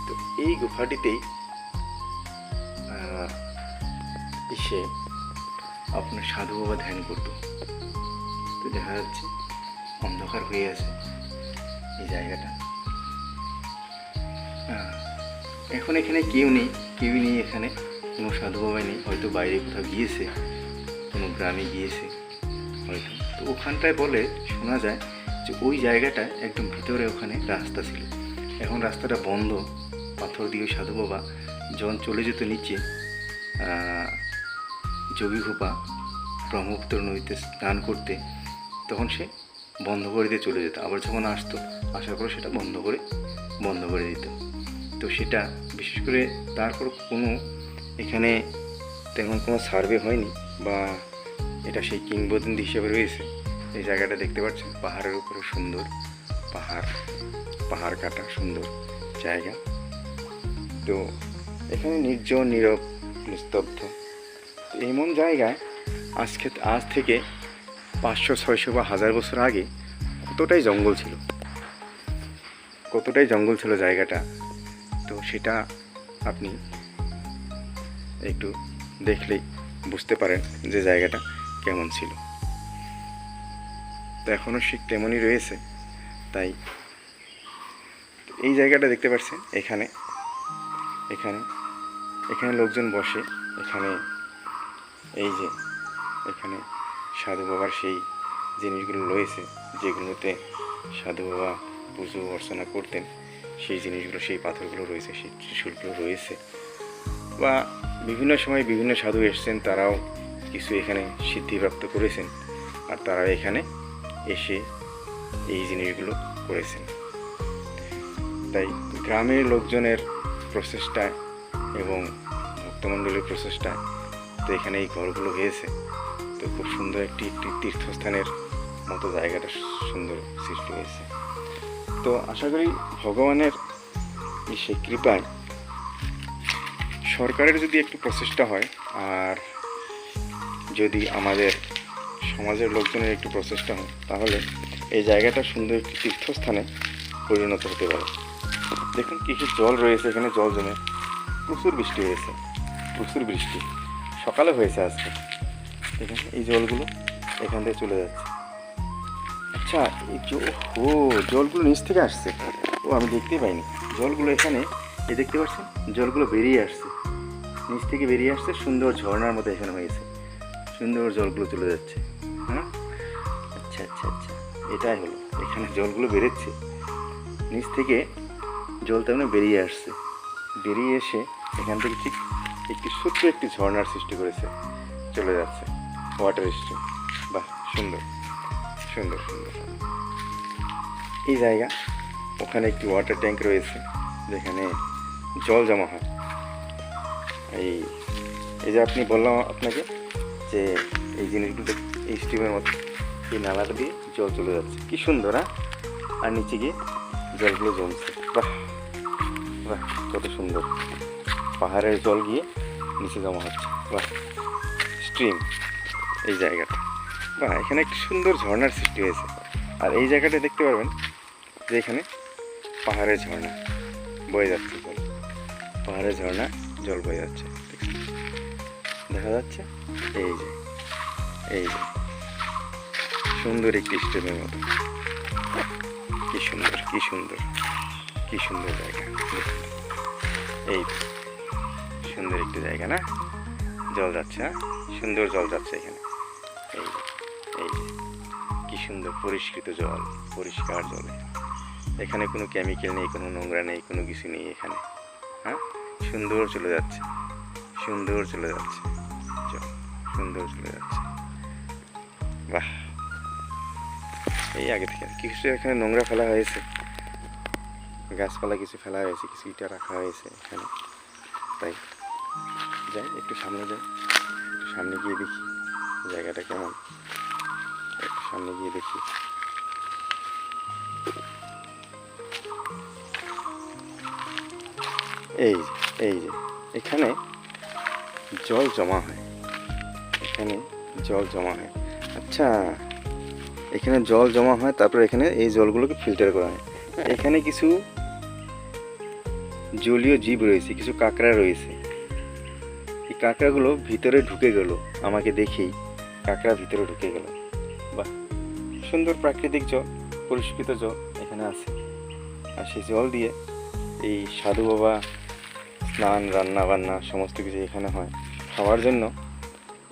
তো এই গুফাটিতেই এসে আপনার সাধু বাবা ধ্যান করতো। তো দেখা যাচ্ছে অন্ধকার হয়ে আছে এই জায়গাটা। এখন এখানে কেউই নেই, এখানে কোনো সাধু বাবাই নেই, হয়তো বাইরে কোথাও গিয়েছে, কোনো গ্রামে গিয়েছে হয়তো। তো ওখানটায় বলে শোনা যায় যে ওই জায়গাটা একদম ভিতরে ওখানে রাস্তা ছিল, এখন রাস্তাটা বন্ধ। পাথর দিয়ে সাধু বাবা যখন চলে যেত নিচে যোগী ঘোপা ব্রহ্মপুত্র নদীতে স্নান করতে, তখন সে বন্ধ করে দিয়ে চলে যেত। আবার যখন আসতো, আসার পর সেটা বন্ধ করে দিত। তো সেটা বিশেষ করে তারপর কোনো এখানে তেমন কোনো সার্ভে হয়নি, বা এটা সেই কিংবদন্তি হিসেবে রয়েছে। এই জায়গাটা দেখতে পাচ্ছেন, পাহাড়ের উপরে সুন্দর পাহাড় কাটা সুন্দর জায়গা। তো এখানে নির্জন, নীরব, নিস্তব্ধ। এমন জায়গায় আজ থেকে 500, 600 বা 1000 বছর আগে কতটাই জঙ্গল ছিল জায়গাটা। তো সেটা আপনি একটু দেখলেই বুঝতে পারেন যে জায়গাটা কেমন ছিল। তো এখনও ঠিক তেমনই রয়েছে। তাই এই জায়গাটা দেখতে পাচ্ছেন, এখানে লোকজন বসে। এখানে সাধু বাবার সেই জিনিসগুলো রয়েছে, যেগুলোতে সাধু বাবা পুজো অর্চনা করতেন, সেই জিনিসগুলো, সেই পাথরগুলো রয়েছে, সেই ত্রিশূলগুলো রয়েছে। বা বিভিন্ন সময় বিভিন্ন সাধু এসেছেন, তারাও কিছু এখানে সিদ্ধিপ্রাপ্ত করেছেন। তারা এখানে এসে এই জিনিসগুলো করেছেন। তাই গ্রামের লোকজনের প্রচেষ্টায় এবং ভক্তমণ্ডলীর প্রচেষ্টায় তো এখানে এই ঘরগুলো হয়েছে। তো খুব সুন্দর একটি তীর্থস্থানের মতো জায়গাটা সুন্দর সৃষ্টি হয়েছে। তো আশা করি ভগবানের সেই কৃপায় সরকারের যদি একটু প্রচেষ্টা হয়, আর যদি আমাদের সমাজের লোকজনের একটু প্রচেষ্টা হয়, তাহলে এই জায়গাটা সুন্দর একটি তীর্থস্থানে পরিণত হতে পারে। দেখুন কী কী জল রয়েছে এখানে, জল জমে প্রচুর বৃষ্টি হয়েছে, প্রচুর বৃষ্টি সকালে হয়েছে আজকে। দেখুন এই জলগুলো এখান থেকে চলে যাচ্ছে। আচ্ছা এই জলগুলো নিচ থেকে আসছে, আমি দেখতেই পাইনি। জলগুলো এখানে এই দেখতে পাচ্ছেন, জলগুলো বেরিয়ে আসছে, নিচ থেকে বেরিয়ে আসছে, সুন্দর ঝর্ণার মতো এখানে হয়েছে, সুন্দর জলগুলো চলে যাচ্ছে। হ্যাঁ, আচ্ছা আচ্ছা আচ্ছা, এটাই হলো, এখানে জলগুলো বেরোচ্ছে নিচ থেকে, জল তেমন বেরিয়ে আসছে, বেরিয়ে এসে এখান থেকে ঠিক একটি ছোট্ট একটি ঝর্ণার সৃষ্টি করেছে, চলে যাচ্ছে ওয়াটার স্ট্রিম। বাহ, সুন্দর সুন্দর সুন্দর। এই জায়গা, ওখানে একটি ওয়াটার ট্যাঙ্ক রয়েছে যেখানে জল জমা হয়। এই যে আপনি বললাম আপনাকে যে এই জিনিসগুলো এই স্টিমের মতো এই নালাটা দিয়ে জল চলে যাচ্ছে, কি সুন্দর। হ্যাঁ, আর নিচে গিয়ে জলগুলো জমছে। বাহ বাহ, কত সুন্দর, পাহাড়ের জল গিয়ে নিচে জমা হচ্ছে। বাহ, স্ট্রিম এই জায়গাটা। বাহ, এখানে একটি সুন্দর ঝর্ণার সৃষ্টি হয়েছে। আর এই জায়গাটা দেখতে পারবেন যে এখানে পাহাড়ের ঝর্ণা বয়ে যাচ্ছে, জল পাহাড়ের ঝর্ণা জল বয়ে যাচ্ছে, দেখা যাচ্ছে। এই যে সুন্দর একটি স্ট্রিমের মতো, কি সুন্দর কি সুন্দর কি সুন্দর জায়গা। এই সুন্দর একটি জায়গা না, জল যাচ্ছে। হ্যাঁ, সুন্দর জল যাচ্ছে এখানে। এই কি সুন্দর পরিষ্কৃত জল, পরিষ্কার জল। এখানে কোনো কেমিক্যাল নেই, কোনো নোংরা নেই, কোনো কিছু নেই এখানে। হ্যাঁ, সুন্দর চলে যাচ্ছে, সুন্দর চলে যাচ্ছে জল, সুন্দর চলে যাচ্ছে। বাহ, এই আগে থেকে কিছু এখানে নোংরা ফেলা হয়েছে, গাছপালা কিছু ফেলা হয়েছে, কিছু ইটা রাখা হয়েছে এখানে। তাই যাই একটু সামনে যাই, একটু সামনে গিয়ে দেখি জায়গাটা কেমন, একটু সামনে গিয়ে দেখি। এই যে এখানে জল জমা হয়, এখানে জল জমা হয়। আচ্ছা, এখানে জল জমা হয়, তারপর এখানে এই জলগুলোকে ফিল্টার করা হয়। এখানে কিছু জলীয় জীব রয়েছে, কিছু কাঁকড়া রয়েছে। এই কাঁকড়াগুলো ভিতরে ঢুকে গেল, আমাকে দেখেই কাঁকড়া ভিতরে ঢুকে গেল। বাহ, সুন্দর প্রাকৃতিক জল, পরিষ্কৃত জল এখানে আছে। আর সেই জল দিয়ে এই সাধু বাবা স্নান, রান্না বান্না সমস্ত কিছু এখানে হয়। খাওয়ার জন্য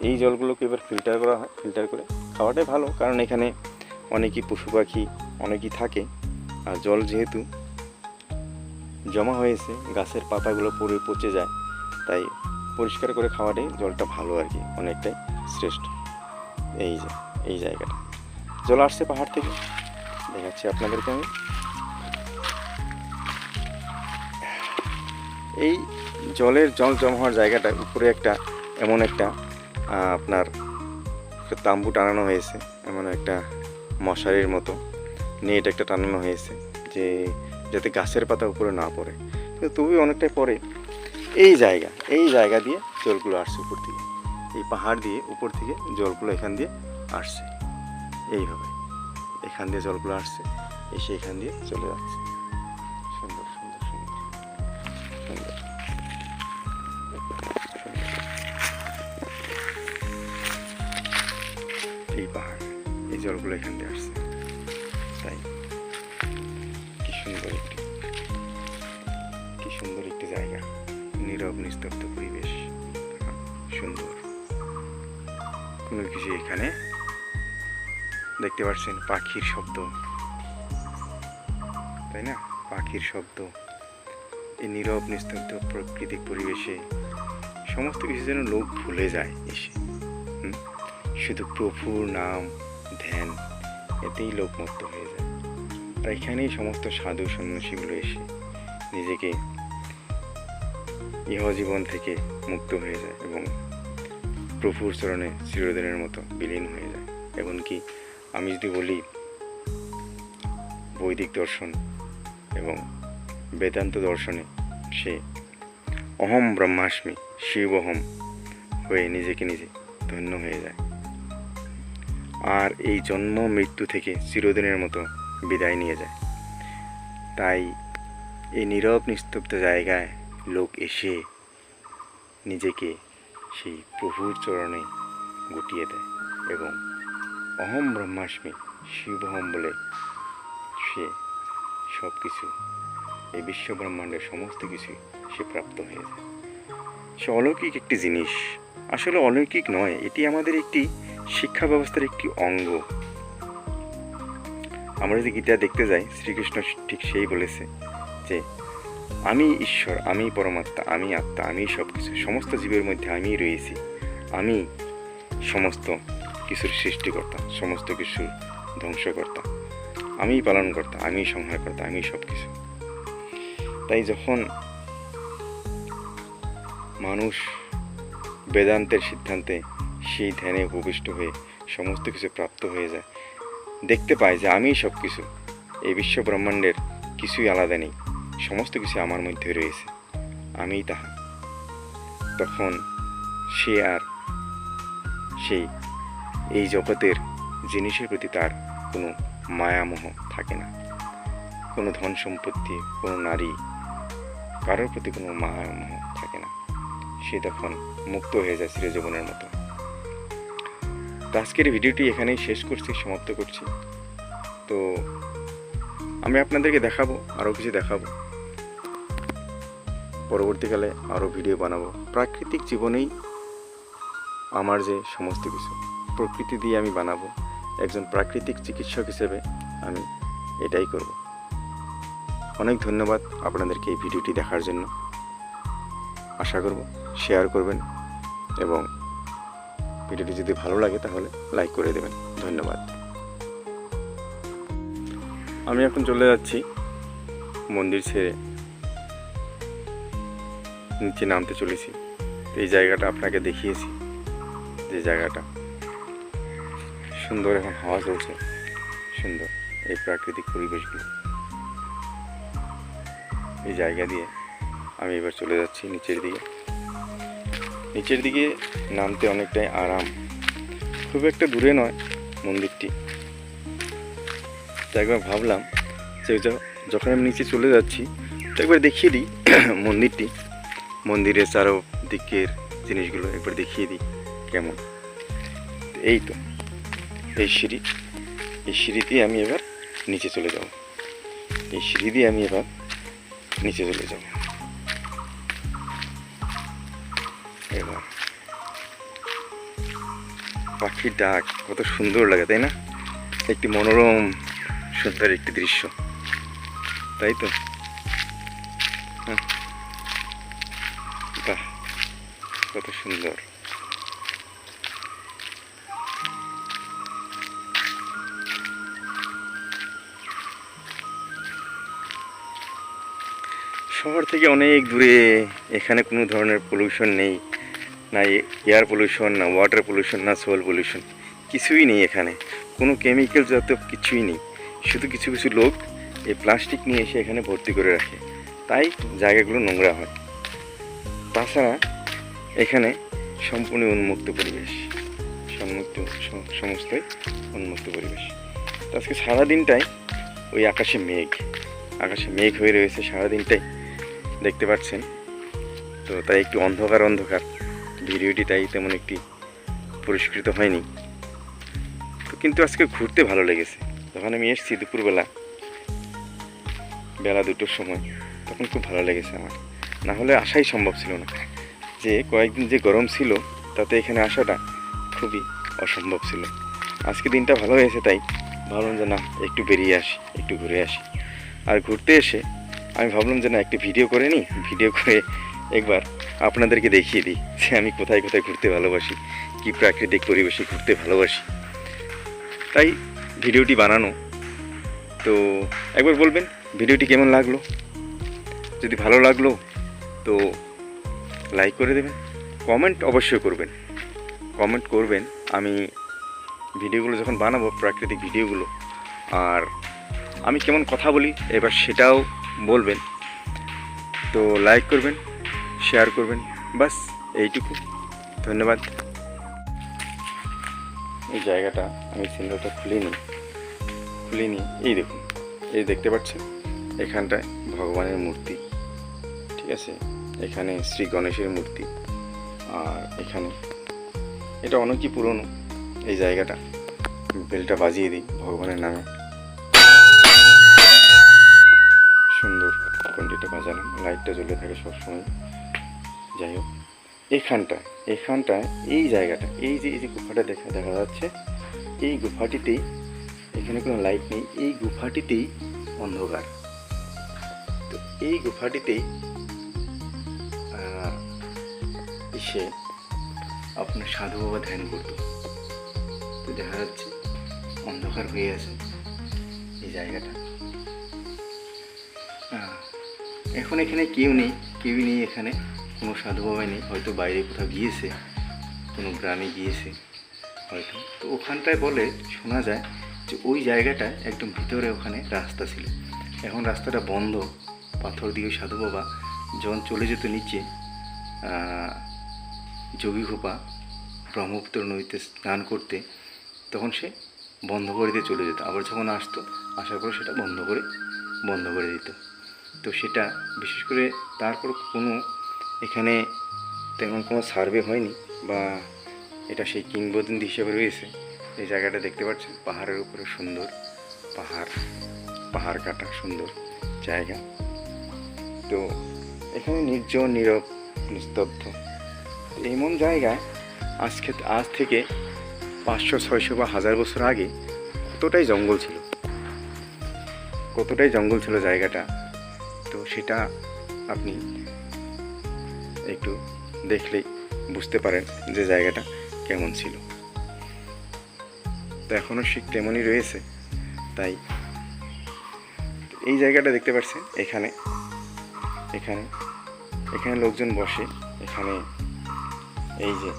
এই জলগুলোকে এবার ফিল্টার করা হয়, ফিল্টার করে খাওয়াটাই ভালো, কারণ এখানে অনেকই পশু পাখি অনেকই থাকে। আর জল যেহেতু জমা হয়েছে, গাছের পাতাগুলো পুরো পচে যায়, তাই পরিষ্কার করে খাওয়াটাই জলটা ভালো আর কি, অনেকটাই শ্রেষ্ঠ। এই যে এই জায়গাটা জল আসছে পাহাড় থেকে, দেখাচ্ছি আপনাদেরকে আমি। এই জল জমা হওয়ার জায়গাটা উপরে একটা এমন একটা আপনার তাম্বু টানানো হয়েছে, এমন একটা মশারির মতো নেট একটা টানানো হয়েছে, যে যাতে গাছের পাতা উপরে না পড়ে, কিন্তু তবুই অনেকটাই পড়ে। এই জায়গা দিয়ে জলগুলো আসছে উপর থেকে, এই পাহাড় দিয়ে উপর থেকে জলগুলো এখান দিয়ে আসছে, এইভাবে এখান দিয়ে জলগুলো আসছে, এসে এখান দিয়ে চলে যাচ্ছে। সুন্দর সুন্দর সুন্দর সুন্দর। এই পাহাড়, এই জলগুলো এখান দিয়ে আসছে, তাই কি সুন্দর একটি জায়গা, নীরব নিস্তব্ধ পরিবেশ, সুন্দর কোনো কিছু। এখানে দেখতে পাচ্ছেন পাখির শব্দ, তাই না, পাখির শব্দ। এই নীরব নিস্তব্ধ প্রাকৃতিক পরিবেশে সমস্ত কিছু যেন লোক ভুলে যায় এসে, শুধু প্রভুর নাম ধ্যান ধ্যান, এতেই লোক মুক্ত হয়ে যায়। আর এখানেই সমস্ত সাধু সন্ন্যাসীগুলো এসে নিজেকে ইহজীবন থেকে মুক্ত হয়ে যায় এবং প্রভুর চরণে চিরদিনের মতো বিলীন হয়ে যায়। এমনকি আমি যদি বলি বৈদিক দর্শন এবং বেদান্ত দর্শনে সে অহম ব্রহ্মাস্মি শিবহম হয়ে নিজেকে নিজে ধন্য হয়ে যায় আর এই জন্ম মৃত্যু থেকে চিরদিনের মতো বিদায় নিয়ে যায়। তাই এই নীরব নিস্তব্ধ জায়গায় লোক এসে নিজেকে সেই প্রভুর চরণে গুটিয়ে দেয় এবং অহম ব্রহ্মাস্মি শিবহম বলে সে সব কিছু, এই বিশ্ব ব্রহ্মাণ্ডের সমস্ত কিছু সে প্রাপ্ত হয়ে যায়। সে অলৌকিক একটি জিনিস, আসলে অলৌকিক নয়, এটি আমাদের একটি শিক্ষা ব্যবস্থার একটি অঙ্গ। আমরা যদি গীতা দেখতে যাই, শ্রীকৃষ্ণ ঠিক সেই বলেছে যে আমি ঈশ্বর, আমি পরমাত্মা, আমি আত্মা, আমি সব কিছু, সমস্ত জীবের মধ্যে আমি রয়েছি, আমি সমস্ত কিছুর সৃষ্টিকর্তা, সমস্ত কিছুর ধ্বংসকর্তা, আমি পালনকর্তা, আমি সংহারকর্তা, আমি সব কিছু। তাই যখন মানুষ বেদান্তের সিদ্ধান্তে সেই ধ্যানে উপবিষ্ট হয়ে সমস্ত কিছু প্রাপ্ত হয়ে যায়, দেখতে পায় যে আমিই সব কিছু, এই বিশ্ব ব্রহ্মাণ্ডের কিছুই আলাদা নেই, সমস্ত কিছু আমার মধ্যে রয়েছে, আমিই তাহা, তখন সে আর সেই এই জগতের জিনিসের প্রতি তার কোনো মায়ামোহ থাকে না, কোনো ধন সম্পত্তি, কোনো নারী, কারোর প্রতি কোনো মায়ামোহ থাকে না। সে তখন মুক্ত হয়ে যায় চিরজীবনের মতো। তো আজকের ভিডিওটি এখানেই শেষ করছি, সমাপ্ত করছি। তো আমি আপনাদেরকে দেখাবো, আরও কিছু দেখাবো, পরবর্তীকালে আরও ভিডিও বানাবো। প্রাকৃতিক জীবনেই আমার যে সমস্ত কিছু, প্রকৃতি দিয়ে আমি বানাবো। একজন প্রাকৃতিক চিকিৎসক হিসেবে আমি এটাই করব। অনেক ধন্যবাদ আপনাদেরকে এই ভিডিওটি দেখার জন্য। আশা করব শেয়ার করবেন এবং ভিডিওটি যদি ভালো লাগে তাহলে লাইক করে দেবেন। ধন্যবাদ। আমি এখন চলে যাচ্ছি মন্দির ছেড়ে নিচে নামতে চলেছি। এই জায়গাটা আপনাকে দেখিয়েছি, যে জায়গাটা সুন্দর, এখন হাওয়া চলছে, সুন্দর এই প্রাকৃতিক পরিবেশগুলো। এই জায়গা দিয়ে আমি এবার চলে যাচ্ছি নিচের দিকে। নিচের দিকে নামতে অনেকটাই আরাম, খুব একটা দূরে নয় মন্দিরটি। তো একবার ভাবলাম যে যখন আমি নিচে চলে যাচ্ছি তো একবার দেখিয়ে দিই মন্দিরটি, মন্দিরের চারদিকের জিনিসগুলো একবার দেখিয়ে দিই কেমন। এই তো এই সিঁড়ি, এই সিঁড়ি দিয়ে আমি এবার নিচে চলে যাব, এই সিঁড়ি দিয়ে আমি এবার নিচে চলে যাব। এবার পাখির ডাক কত সুন্দর লাগে, তাই না? একটি মনোরম সুন্দর একটি দৃশ্য, তাই তো? বাহ, কত সুন্দর। শহর থেকে অনেক দূরে, এখানে কোনো ধরনের পলিউশন নেই, না এয়ার পলিউশন, না ওয়াটার পলিউশন, না সোল পলিউশন, কিছুই নেই এখানে। কোনো কেমিক্যাল জাতীয় কিছুই নেই। শুধু কিছু কিছু লোক এই প্লাস্টিক নিয়ে এসে এখানে ভর্তি করে রাখে, তাই জায়গাগুলো নোংরা হয়। তাছাড়া এখানে সম্পূর্ণ উন্মুক্ত পরিবেশ, সমস্তই উন্মুক্ত পরিবেশ। তো আজকে সারাদিনটাই ওই আকাশে মেঘ হয়ে রয়েছে সারাদিনটাই, দেখতে পাচ্ছেন। তো তাই একটু অন্ধকার ভিডিওটি তাই তেমন একটি পরিষ্কৃত হয়নি। তো কিন্তু আজকে ঘুরতে ভালো লেগেছে। যখন আমি এসেছি দুপুরবেলা, বেলা 2টোর সময়, তখন খুব ভালো লেগেছে আমার। না হলে আসাই সম্ভব ছিল না, যে কয়েকদিন যে গরম ছিল তাতে এখানে আসাটা খুবই অসম্ভব ছিল। আজকে দিনটা ভালো হয়েছে, তাই ভাবলাম যে না, একটু বেরিয়ে আসি, একটু ঘুরে আসি। আর ঘুরতে এসে আমি ভাবলাম যে না, একটু ভিডিও করে নিই, ভিডিও করে একবার আপনাদেরকে দেখিয়ে দিই যে আমি কোথায় কোথায় ঘুরতে ভালোবাসি, কি প্রাকৃতিক পরিবেশে ঘুরতে ভালোবাসি। তাই ভিডিওটি বানানো। তো একবার বলবেন ভিডিওটি কেমন লাগলো। যদি ভালো লাগলো তো লাইক করে দেবেন, কমেন্ট অবশ্যই করবেন, কমেন্ট করবেন। আমি ভিডিওগুলো যখন বানাবো, প্রাকৃতিক ভিডিওগুলো, আর আমি কেমন কথা বলি এবার সেটাও বলবেন। তো লাইক করবেন, শেয়ার করবেন, বাস এইটুকু। ধন্যবাদ। এই জায়গাটা আমি সিন্ডারটা খুলিনি। এই দেখুন, এই দেখতে পাচ্ছেন এখানটায় ভগবানের মূর্তি, ঠিক আছে, এখানে শ্রী গণেশের মূর্তি, আর এখানে এটা অনেকই পুরনো এই জায়গাটা। বেলটা বাজিয়ে দিই ভগবানের নামে, সুন্দর ঘন্টিটা বাজালাম, লাইটটা জ্বলে থাকে সবসময়। যাই হোক, এখানটায় এই জায়গাটা, এই যে গুফাটা দেখা যাচ্ছে, এই গুফাটিতেই, এখানে কোনো লাইট নেই, এই গুফাটিতেই অন্ধকার। তো এই গুফাটিতেই এসে আপনার সাধু বাবা ধ্যান করত। তো দেখা যাচ্ছে অন্ধকার হয়ে আছে এই জায়গাটা। এখন এখানে কেউই নেই, এখানে কোনো সাধু বাবাই নেই, হয়তো বাইরে কোথাও গিয়েছে, কোনো গ্রামে গিয়েছে হয়তো। তো ওখানটায় বলে শোনা যায় যে ওই জায়গাটায় একদম ভিতরে ওখানে রাস্তা ছিল, এখন রাস্তাটা বন্ধ, পাথর দিয়ে সাধু বাবা যখন চলে যেত নিচে যোগীঘোপা ব্রহ্মপুত্র নদীতে স্নান করতে, তখন সে বন্ধ করে দিয়ে চলে যেত, আবার যখন আসতো, আসার পরে সেটা বন্ধ করে দিত। তো সেটা বিশেষ করে তারপর কোনো এখানে তেমন কোনো সার্ভে হয়নি, বা এটা সেই কিংবদন্তি হিসেবে রয়েছে। এই জায়গাটা দেখতে পাচ্ছেন, পাহাড়ের উপরে সুন্দর পাহাড় কাটা সুন্দর জায়গা। তো এখানে নির্জন, নীরব, নিস্তব্ধ। এমন জায়গায় আজ থেকে 500, 600 বা 1000 বছর আগে কতটাই জঙ্গল ছিল জায়গাটা। তো সেটা আপনি একটু দেখলেই বুঝতে পারেন যে জায়গাটা কেমন ছিল। তো এখনও ঠিক তেমনই রয়েছে। তাই এই জায়গাটা দেখতে পাচ্ছেন, এখানে লোকজন বসে, এখানে এই যে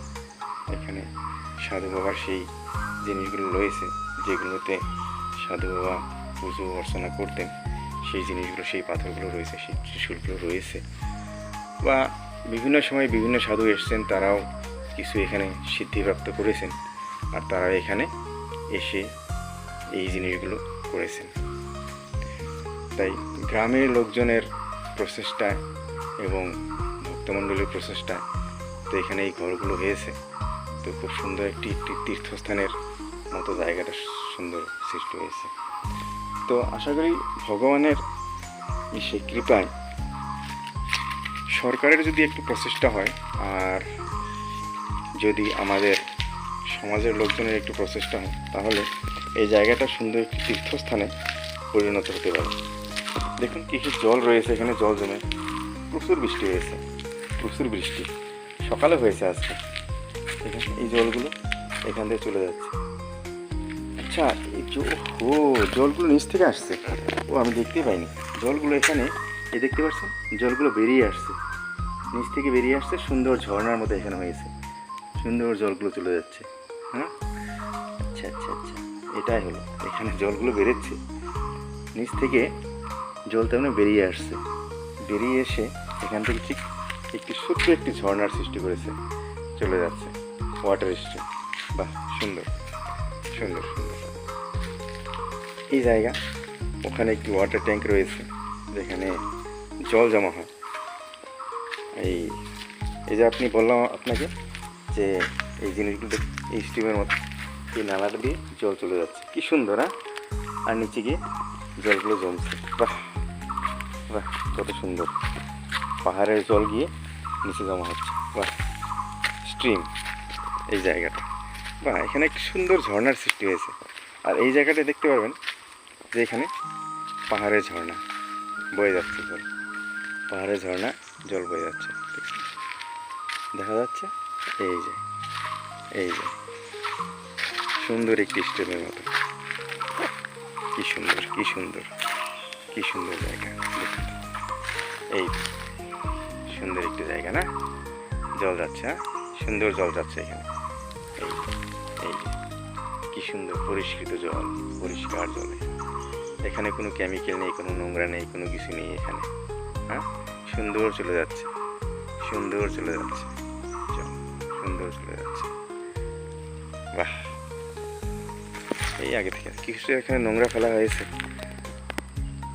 এখানে সাধু বাবার সেই জিনিসগুলো রয়েছে, যেগুলোতে সাধু বাবা পুজো অর্চনা করতেন, সেই জিনিসগুলো, সেই পাথরগুলো রয়েছে, সেই ত্রিশূলগুলো রয়েছে। বা বিভিন্ন সময় বিভিন্ন সাধু এসেছেন, তারাও কিছু এখানে সিদ্ধিপ্রাপ্ত করেছেন, আর তারা এখানে এসে এই জিনিসগুলো করেছেন। তাই গ্রামের লোকজনের প্রচেষ্টায় এবং ভক্তমণ্ডলীর প্রচেষ্টায় তো এখানে এই ঘরগুলো হয়েছে। তো খুব সুন্দর একটি তীর্থস্থানের মতো জায়গাটা সুন্দর সৃষ্টি হয়েছে। তো আশা করি ভগবানের সেই কৃপায় সরকারের যদি একটু প্রচেষ্টা হয়, আর যদি আমাদের সমাজের লোকজনের একটু প্রচেষ্টা হয়, তাহলে এই জায়গাটা সুন্দর একটি তীর্থস্থানে পরিণত হতে পারে। দেখুন কী জল রয়েছে এখানে, জল জমে প্রচুর বৃষ্টি হয়েছে, সকালে হয়েছে আজকে। এই জলগুলো এখান থেকে চলে যাচ্ছে। আচ্ছা, জলগুলো নিচ থেকে আসছে, আমি দেখতেই পাইনি। জলগুলো এখানে দেখতে পাচ্ছেন, জলগুলো বেরিয়ে আসছে, নিচ থেকে বেরিয়ে আসছে, সুন্দর ঝর্ণার মতো এখানে হয়েছে, সুন্দর জলগুলো চলে যাচ্ছে। হ্যাঁ, আচ্ছা, এটাই হলো, এখানে জলগুলো বেরোচ্ছে, নিচ থেকে জল তেমন বেরিয়ে আসছে, বেরিয়ে এসে এখান থেকে ঠিক ছোট্ট একটি ঝর্ণার সৃষ্টি করেছে, চলে যাচ্ছে ওয়াটার স্ট্রিম। বাহ, সুন্দর। এই জায়গা, ওখানে একটি ওয়াটার ট্যাঙ্ক রয়েছে যেখানে জল জমা হয়। এই যে আপনি বললাম আপনাকে যে এই জিনিসগুলো এই স্ট্রিমের মতো, এই নালাটা দিয়ে জল চলে যাচ্ছে, কি সুন্দর। আর নিচে গিয়ে জলগুলো জমছে। বাহ, কত সুন্দর, পাহাড়ের জল গিয়ে নিচে জমা হচ্ছে। বাহ, স্ট্রিম এই জায়গাটা। বাহ, এখানে একটি সুন্দর ঝর্ণার সৃষ্টি হয়েছে। আর এই জায়গাটা দেখতে পারবেন যে এখানে পাহাড়ের ঝর্ণা বয়ে যাচ্ছে, পাহাড়ের ঝর্ণা জল বয়ে যাচ্ছে, দেখা যাচ্ছে। এই যে সুন্দর একটি স্ট্রিমের মতো। কি সুন্দর কি সুন্দর কি সুন্দর জায়গা দেখুন। এই সুন্দর একটি জায়গা না, জল যাচ্ছে, হ্যাঁ সুন্দর জল যাচ্ছে এখানে। এই এই যে কি সুন্দর পরিষ্কৃত জল, পরিষ্কার জলে, এখানে কোনো কেমিক্যাল নেই, কোনো নোংরা নেই, কোনো কিছু নেই এখানে। হ্যাঁ সুন্দর চলে যাচ্ছে, সুন্দর চলে যাচ্ছে, সুন্দর চলে যাচ্ছে। বাহ, এই আগে থেকে কিছু এখানে নোংরা ফেলা হয়েছে,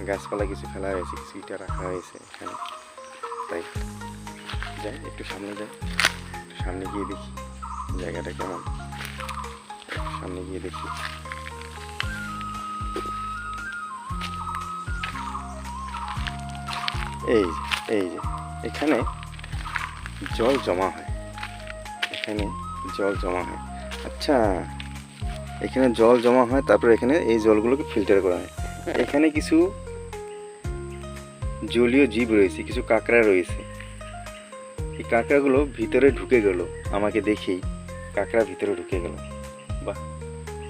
গাছপালা কিছু ফেলা হয়েছে, কিছু ইটা রাখা হয়েছে এখানে। তাই যাই একটু সামনে যাই, একটু সামনে গিয়ে দেখি জায়গাটা কেমন, সামনে গিয়ে দেখি। এই যে এখানে জল জমা হয়, এখানে জল জমা হয়। আচ্ছা, এখানে জল জমা হয়, তারপর এখানে এই জলগুলোকে ফিল্টার করা হয়। এখানে কিছু জলীয় জীব রয়েছে, কিছু কাঁকড়া রয়েছে। এই কাঁকড়াগুলো ভিতরে ঢুকে গেল, আমাকে দেখেই কাঁকড়া ভিতরে ঢুকে গেল। বাহ,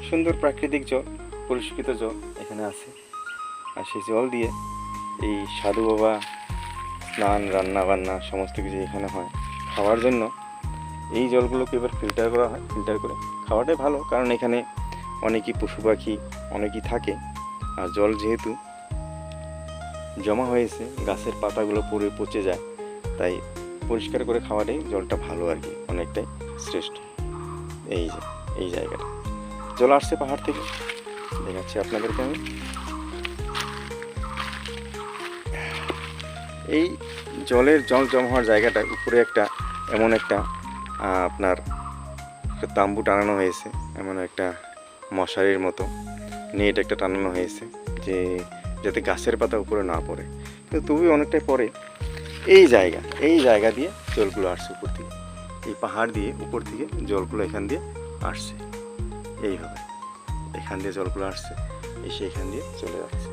সুন্দর প্রাকৃতিক জল, পরিষ্কৃত জল এখানে আছে। আর সেই জল দিয়ে এই সাধু বাবা স্নান, রান্না বান্না সমস্ত কিছু এখানে হয়। খাওয়ার জন্য এই জলগুলোকে এবার ফিল্টার করা হয়, ফিল্টার করে খাওয়াটাই ভালো, কারণ এখানে অনেকই পশু পাখি অনেকই থাকে। আর জল যেহেতু জমা হয়েছে, গাছের পাতাগুলো পড়ে পচে যায়, তাই পরিষ্কার করে খাওয়াটাই জলটা ভালো আর কি, অনেকটাই শ্রেষ্ঠ। এই যে এই জায়গাটা জল আসছে পাহাড় থেকে, দেখাচ্ছি আপনাদেরকে আমি। এই জল জমা হওয়ার জায়গাটা উপরে একটা এমন একটা আপনার তাম্বু টানানো হয়েছে, এমন একটা মশারির মতো নেট একটা টানানো হয়েছে, যে যাতে গাছের পাতা উপরে না পড়ে। কিন্তু তবুও অনেকটাই পড়ে। এই জায়গা দিয়ে জলগুলো আসছে উপর থেকে, এই পাহাড় দিয়ে উপর থেকে জলগুলো এখান দিয়ে আসছে, এইভাবে এখান দিয়ে জলগুলো আসছে, এসে এখান দিয়ে চলে যাচ্ছে।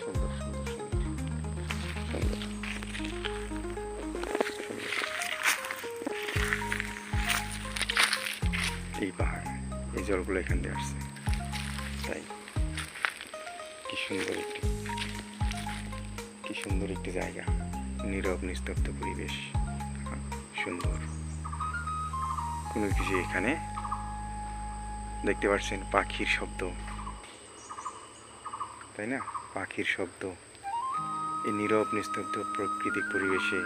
সুন্দর সুন্দর সুন্দর সুন্দর এই পাহাড়, এই জলগুলো এখান দিয়ে আসছে। তাই কি সুন্দর একটি জায়গা, নীরব নিস্তব্ধ পরিবেশ, সুন্দর কোনো কিছু এখানে দেখতে পাচ্ছেন, পাখির শব্দ, তাই না? পাখির শব্দ, এই নীরব নিস্তব্ধ প্রাকৃতিক পরিবেশে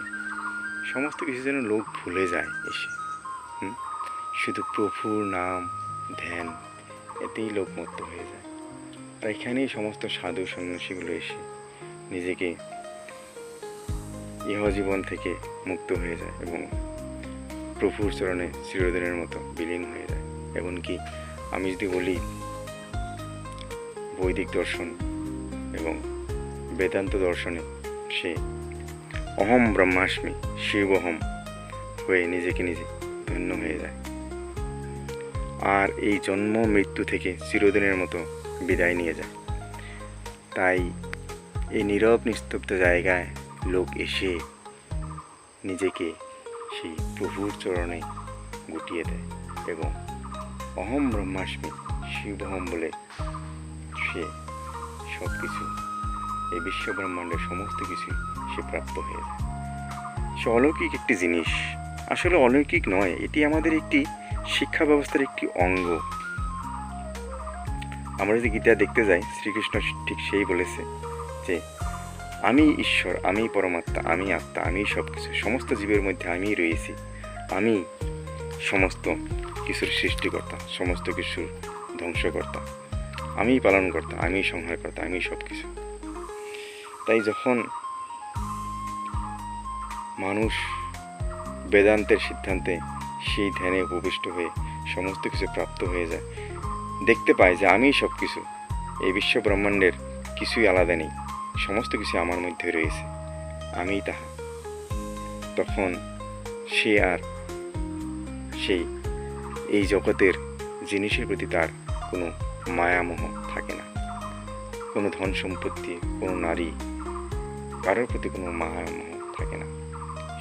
সমস্ত কিছু যেন লোক ভুলে যায় এসে। শুধু প্রভুর নাম ধ্যান, এতেই লোক মত্ত হয়ে যায়। আর এখানেই সমস্ত সাধু সন্ন্যাসীগুলো এসে নিজেকে ইহজীবন থেকে মুক্ত হয়ে যায় এবং প্রভুর চরণে চিরদিনের মতো বিলীন হয়ে যায়। এমনকি আমি যদি বলি বৈদিক দর্শন এবং বেদান্ত দর্শনে সে অহম ব্রহ্মাস্মি শিবহম হয়ে নিজেকে নিজে ধন্য হয়ে যায়, আর এই জন্ম মৃত্যু থেকে চিরদিনের মতো বিদায় নিয়ে যায়। তাই এই নীরব নিস্তব্ধ জায়গায় লোক এসে নিজেকে সেই প্রভুর চরণে গুটিয়ে দেয় এবং অহম ব্রহ্মাস্মি শিবহম বলে সে সব কিছু, এই বিশ্ব ব্রহ্মাণ্ডের সমস্ত কিছু সে প্রাপ্ত হয়ে যায়। সে অলৌকিক একটি জিনিস, আসলে অলৌকিক নয়, এটি আমাদের একটি শিক্ষা ব্যবস্থার একটি অঙ্গ। আমরা যদি গীতা দেখতে যাই, শ্রীকৃষ্ণ ঠিক সেই বলেছে যে আমি ঈশ্বর, আমি পরমাত্মা, আমি আত্মা, আমি সব কিছু, সমস্ত জীবের মধ্যে আমি রয়েছি, আমি সমস্ত কিছুর সৃষ্টিকর্তা, সমস্ত কিছুর ধ্বংসকর্তা, আমি পালনকর্তা, আমি সংহারকর্তা, আমি সব কিছু। তাই যখন মানুষ বেদান্তের সিদ্ধান্তে সেই ধ্যানে উপবিষ্ট হয়ে সমস্ত কিছু প্রাপ্ত হয়ে যায়, দেখতে পায় যে আমি সব কিছু, এই বিশ্ব ব্রহ্মাণ্ডের কিছুই আলাদা নেই, সমস্ত কিছু আমার মধ্যে রয়েছে, আমিই তাহা, তখন সে আর এই জগতের জিনিসের প্রতি তার কোনো মায়ামোহ থাকে না, কোনো ধন সম্পত্তি, কোনো নারী, কারোর প্রতি কোনো মায়ামোহ থাকে না।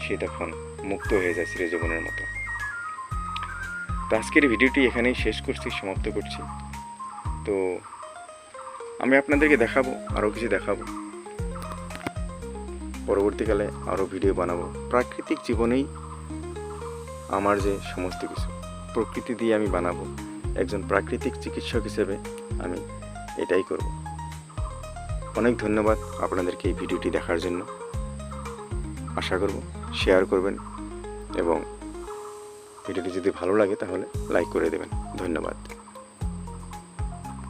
সে তখন মুক্ত হয়ে যায় চিরজীবনের মতো। তো আজকের ভিডিওটি এখানেই শেষ করছি, সমাপ্ত করছি। তো আমি আপনাদেরকে দেখাবো, আরও কিছু দেখাবো পরবর্তীকালে, আরও ভিডিও বানাবো। প্রাকৃতিক জীবনেই আমার যে সমস্ত কিছু প্রকৃতি দিয়ে আমি বানাবো। একজন প্রাকৃতিক চিকিৎসক হিসেবে আমি এটাই করব। অনেক ধন্যবাদ আপনাদেরকে এই ভিডিওটি দেখার জন্য। আশা করব শেয়ার করবেন এবং ভিডিওটি যদি ভালো লাগে তাহলে লাইক করে দেবেন। ধন্যবাদ।